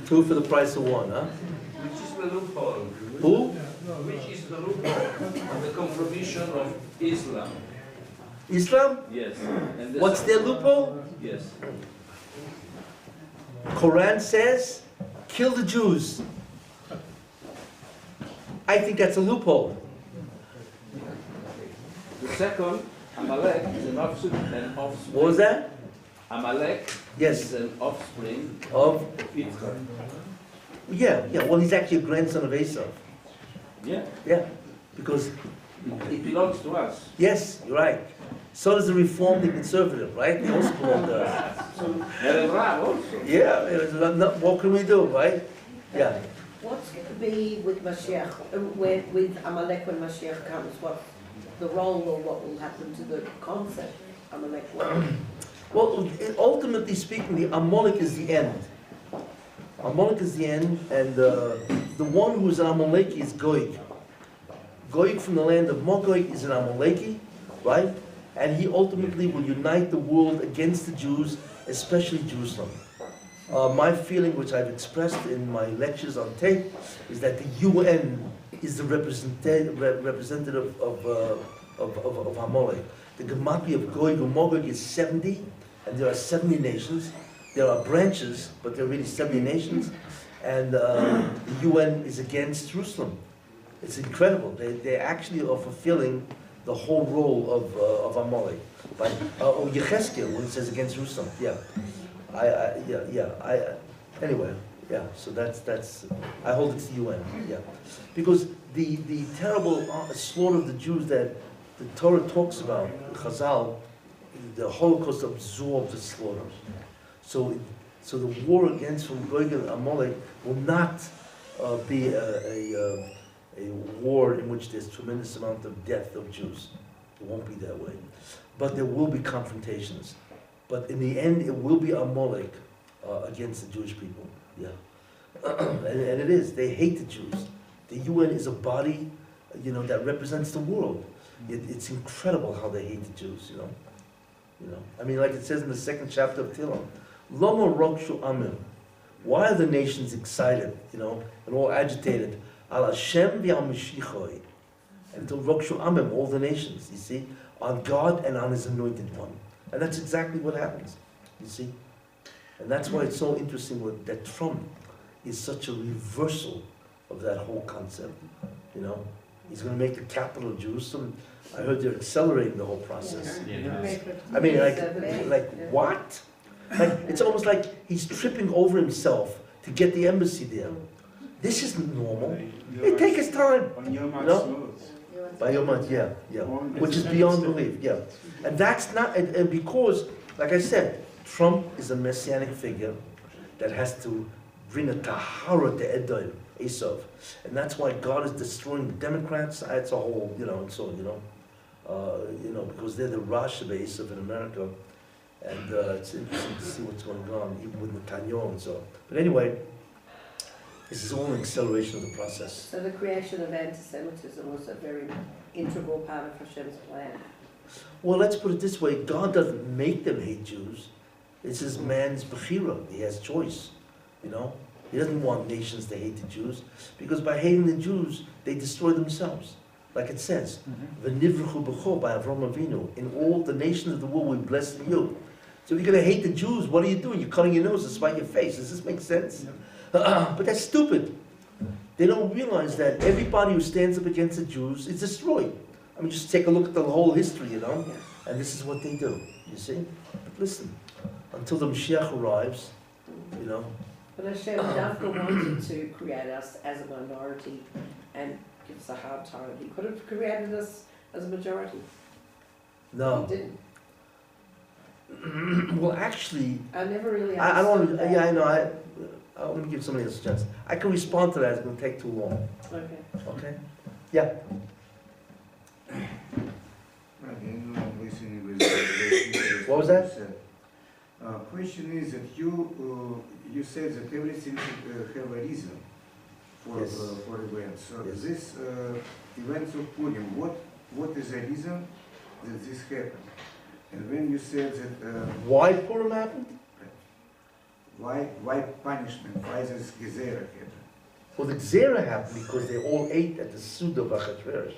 A: Two for the price of one, huh?
B: Which is the loophole?
A: Who?
B: Which is the loophole of the compromission of Islam?
A: Islam?
B: Yes. And
A: What's their loophole?
B: Yes.
A: Quran says, kill the Jews. I think that's a loophole.
B: The second, Amalek is an offspring.
A: What was that?
B: Amalek
A: Yes.
B: is an offspring
A: Of?
B: Yitzchak.
A: Yeah. Well, he's actually a grandson of Esau.
B: Yeah.
A: Yeah. Because,
B: It belongs to us.
A: yes, you're right. So does the Reformed and Conservative, right? They also belong to us.
B: Eren Rav also.
A: Yeah, what can we do, right? Yeah.
D: What's going to be with Mashiach, with Amalek when Mashiach comes? What the role or what will happen to the concept Amalek?
A: Well, ultimately speaking, the Amalek is the end. Amalek is the end, and the one who is an Amaleki is Goig. Goig from the land of Mogog is an Amaleki, right? and he ultimately will unite the world against the Jews, especially Jerusalem. My feeling, which I've expressed in my lectures on tape, is that the UN is the representative of Amalek. The Gematria of Gog and Magog is 70, and there are 70 nations. There are branches, but there are really 70 nations, and the UN is against Jerusalem. It's incredible. They actually are fulfilling the whole role of Amalek. But Yechezkel, when it says against Jerusalem, anyway, yeah. So that's. I hold it's the UN, yeah, because the terrible slaughter of the Jews that the Torah talks about, Chazal, the Holocaust absorbed the slaughter. So the war against from Gog and Amalek will not be a war in which there's tremendous amount of death of Jews. It won't be that way. But there will be confrontations. But in the end, it will be Amalek against the Jewish people. Yeah. and it is. They hate the Jews. The UN is a body, that represents the world. It's incredible how they hate the Jews, I mean, like it says in the 2nd chapter of Tehillim, Lama Rokshu Amim. Why are the nations excited, and all agitated? Al Hashem v'al Mashiachoi. And to Rokshu Amim, all the nations, you see, on God and on His anointed one. And that's exactly what happens, you see. And that's why it's so interesting that Trump is such a reversal of that whole concept, He's going to make the capital of Jerusalem. I heard they're accelerating the whole process. I mean, like what? Like, it's almost like he's tripping over himself to get the embassy there. This isn't normal. It takes his time. By Yom Ha'atzmaut, yeah. Which is beyond belief, yeah. And that's not, and because, like I said, Trump is a messianic figure that has to bring a tahara to Edom, Esau. And that's why God is destroying the Democrats. It's a whole, because they're the Rosh of Esau in America. And it's interesting to see what's going on, even with Netanyahu and so. But anyway, this is all an acceleration of the process.
D: So the creation of anti-Semitism was a very integral part of Hashem's plan.
A: Well, let's put it this way. God doesn't make them hate Jews. It's his man's bechira. He has choice, He doesn't want nations to hate the Jews, because by hating the Jews, they destroy themselves. Like it says, V'nivruchu b'cho by Avram Avinu. In all the nations of the world, we bless you. So if you're going to hate the Jews, what are you doing? You're cutting your nose to spite your face. Does this make sense? But that's stupid. They don't realize that everybody who stands up against the Jews is destroyed. I mean, just take a look at the whole history, And this is what they do, you see? But listen, until the Mashiach arrives,
D: But Hashem Dafka wanted to create us as a minority and give us a hard time. He could have created us as a majority.
A: No.
D: He didn't.
A: Well, actually,
D: I never really understood
A: I don't want to,
D: that.
A: yeah, I know, let me give somebody else a chance. I can respond to that, it's going to take too long.
D: Okay.
A: Okay? Yeah.
C: I'm listening with
A: What was that?
C: Question is that you said that everything should have a reason for
A: Yes.
C: For events. So
A: Yes.
C: this events of Purim, what is the reason that this happened? And when you said that
A: Why Purim happened?
C: why punishment? Why this gezerah happened?
A: Well, the Gzera happened because they all ate at the Suda of Achashverosh.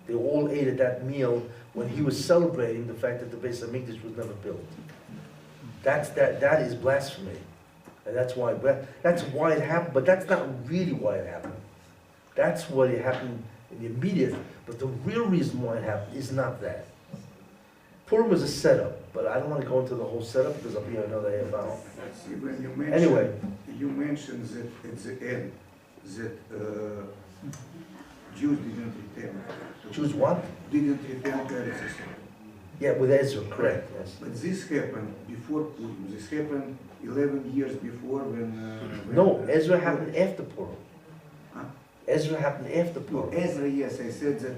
A: They all ate at that meal when he was celebrating the fact that the Beis Hamikdash was never built. That is blasphemy. And that's why it happened, but that's not really why it happened. That's why it happened in the immediate, but the real reason why it happened is not that. Purim was a setup, but I don't want to go into the whole setup because I'll be here another half hour.
C: See, when you mentioned,
A: Anyway.
C: you mentioned that at the end that Jews didn't return.
A: Choose what?
C: Didn't return to Eretz Yisrael.
A: Yeah, with Ezra, correct, yes.
C: But this happened before Purim. This happened 11 years before when
A: No, Ezra happened after Purim.
C: Huh?
A: Ezra happened after
C: No,
A: Purim.
C: Ezra, yes, I said that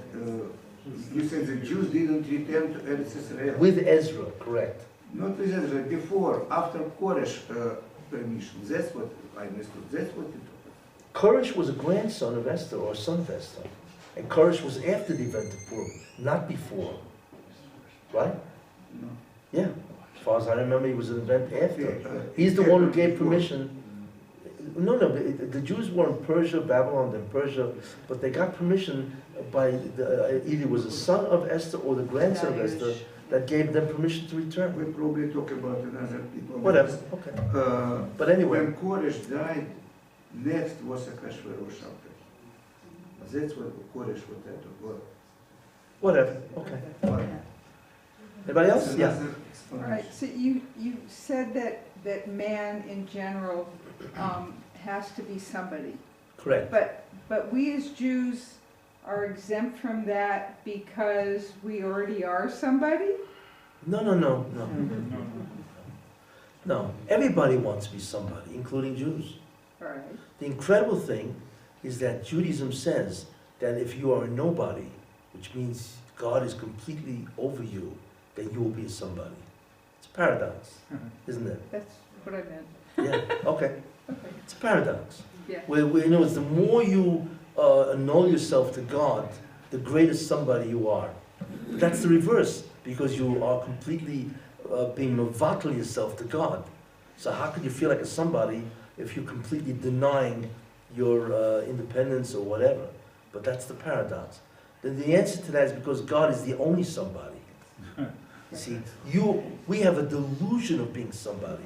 C: you said the Jews didn't return to Eretz Yisrael.
A: With Ezra, correct.
C: Not with Ezra, before, after Koresh permission. That's what I understood. That's what you told.
A: Koresh was a grandson of Esther, or son of Esther. And Koresh was after the event of Purim, not before. right?
C: No.
A: Yeah, as far as I remember, he was an event after.
C: Yeah,
A: He's the one who gave permission. No, the Jews were in Persia, Babylon, then Persia, but they got permission by either it was the son of Esther or the grandson of Esther that gave them permission to return.
C: We probably talk about another people.
A: Whatever, okay. But anyway,
C: When Koresh died, next was Akashverosh after. That's what Koresh was that was.
A: whatever, okay. Anybody else? Yeah.
C: Another
E: All right, so you said that man in general has to be somebody.
A: Correct.
E: But we as Jews are exempt from that because we already are somebody?
A: No. No, everybody wants to be somebody, including Jews.
E: All right.
A: The incredible thing is that Judaism says that if you are a nobody, which means God is completely over you, then you will be a somebody. It's a paradox, isn't it?
E: That's what I meant.
A: Yeah, okay. It's a paradox.
E: Yeah.
A: Where you know, it's the more you annul yourself to God, the greater somebody you are. But that's the reverse, because you are completely being mevatel yourself to God. So how could you feel like a somebody if you're completely denying your independence or whatever? But that's the paradox. Then the answer to that is because God is the only somebody. See, we have a delusion of being somebody.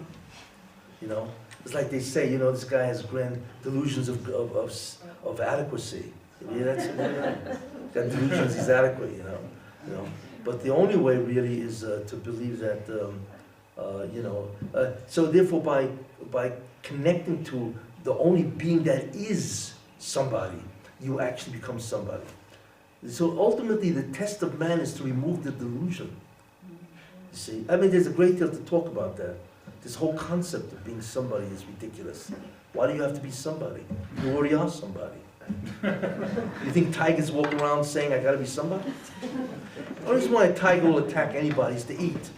A: You know, it's like they say, you know, this guy has grand delusions of adequacy. Yeah, that's got delusions he's adequate. You know. But the only way really is to believe that, so therefore by connecting to the only being that is somebody, you actually become somebody. So ultimately the test of man is to remove the delusion. You see, I mean, there's a great deal to talk about that. This whole concept of being somebody is ridiculous. Why do you have to be somebody? You already are somebody. You think tigers walk around saying, I gotta be somebody? The only reason why a tiger will attack anybody is to eat.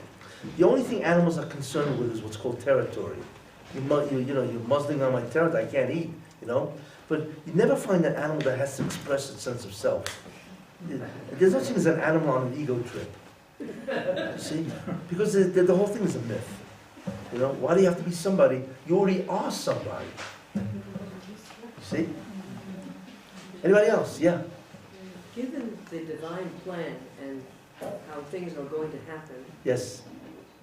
A: The only thing animals are concerned with is what's called territory. You're muzzling on my territory, I can't eat, you know? But you never find an animal that has to express its sense of self. There's no such thing as an animal on an ego trip. See? Because the whole thing is a myth. You know, why do you have to be somebody? You already are somebody. See? Anybody else? Yeah.
F: Given the divine plan and how things are going to happen,
A: Yes.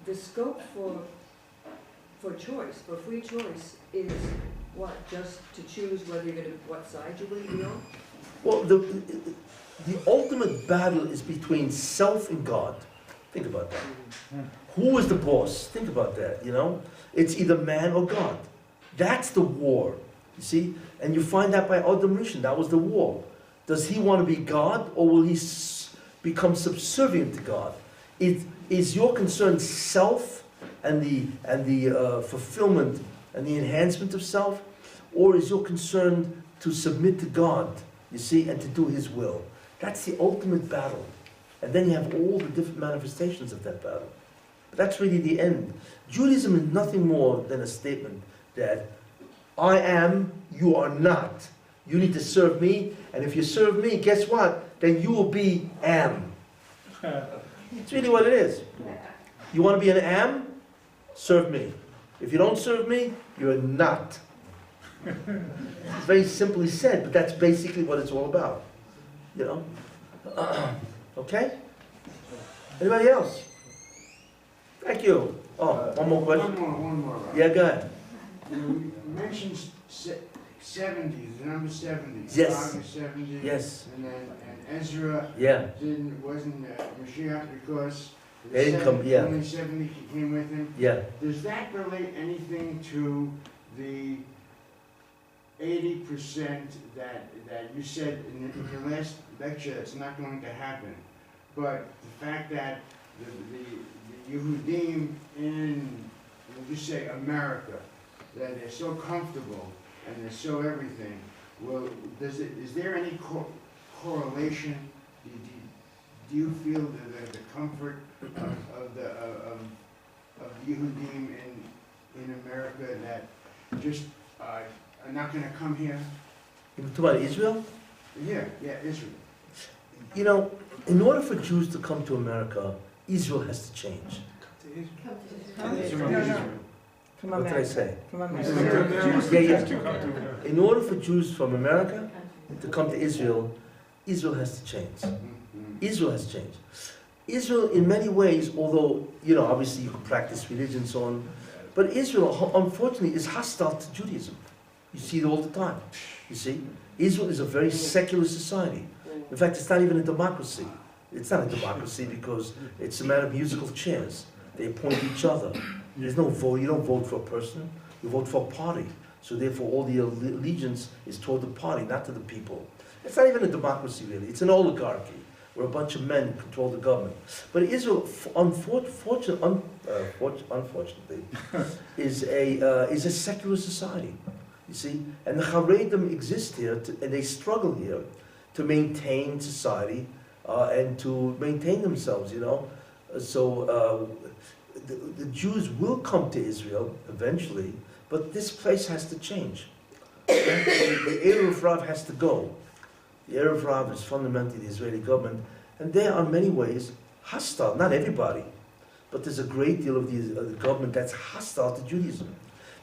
F: the scope for choice, for free choice, is what? Just to choose whether you're going to, what side you're going to be on?
A: Well, the ultimate battle is between self and God. Think about that. Who is the boss? Think about that, you know? It's either man or God. That's the war, you see? And you find that by Adam Rishon, that was the war. Does he want to be God, or will he become subservient to God? Is your concern self and the fulfillment and the enhancement of self, or is your concern to submit to God, you see, and to do his will? That's the ultimate battle. And then you have all the different manifestations of that battle. But that's really the end. Judaism is nothing more than a statement that I am, you are not. You need to serve me, and if you serve me, guess what? Then you will be am. It's really what it is. You want to be an am? Serve me. If you don't serve me, you're not. It's very simply said, but that's basically what it's all about. You know? Okay? Anybody else? Thank you. Oh, one more question?
G: One more.
A: Yeah, go ahead.
G: You mentioned 70s, the number 70s.
A: Yes.
G: August 70.
A: Yes.
G: And Ezra
A: Yeah.
G: wasn't Mashiach because
A: They didn't come, yeah.
G: only 70 came with him.
A: Yeah.
G: Does that relate anything to the 80% that you said in your last lecture that's not going to happen? But the fact that the Yehudim in, we'll just say America, that they're so comfortable and they're so everything, well, is there any correlation? Do you feel the comfort of the Yehudim in America that just are not going to come here?
A: You talk about Israel?
G: Yeah, Israel.
A: You know, in order for Jews to come to America, Israel has to change.
D: From
A: What did I
D: America.
A: say?
D: From America.
A: Yeah, yeah. In order for Jews from America to come to Israel, Israel has to change. Israel has changed. Israel, in many ways, although, obviously you can practice religion and so on, but Israel, unfortunately, is hostile to Judaism. You see it all the time. You see? Israel is a very secular society. In fact, it's not even a democracy. It's not a democracy because it's a matter of musical chairs. They appoint each other. There's no vote. You don't vote for a person. You vote for a party. So therefore, all the allegiance is toward the party, not to the people. It's not even a democracy, really. It's an oligarchy, where a bunch of men control the government. But Israel, unfortunately, is a secular society. You see, and the Haredim exist here, and they struggle here to maintain society and to maintain themselves. So the Jews will come to Israel eventually, but this place has to change. The Erev Rav has to go. The Erev Rav is fundamentally the Israeli government, and they are in many ways hostile. Not everybody, but there's a great deal of the government that's hostile to Judaism.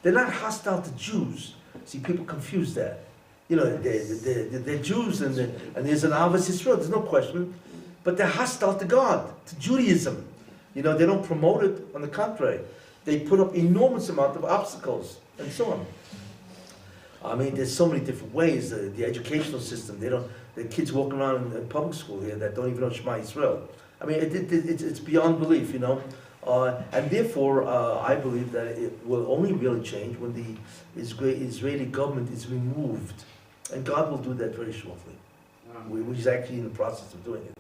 A: They're not hostile to Jews. See, people confuse that. They're Jews, and there's an Avos Yisrael, there's no question, but they're hostile to God, to Judaism. They don't promote it. On the contrary, they put up enormous amount of obstacles and so on. I mean, there's so many different ways. The educational system, the kids walking around in public school here that don't even know Shema Yisrael. I mean, it's beyond belief, and therefore, I believe that it will only really change when the Israeli government is removed, and God will do that very shortly. He's actually in the process of doing it.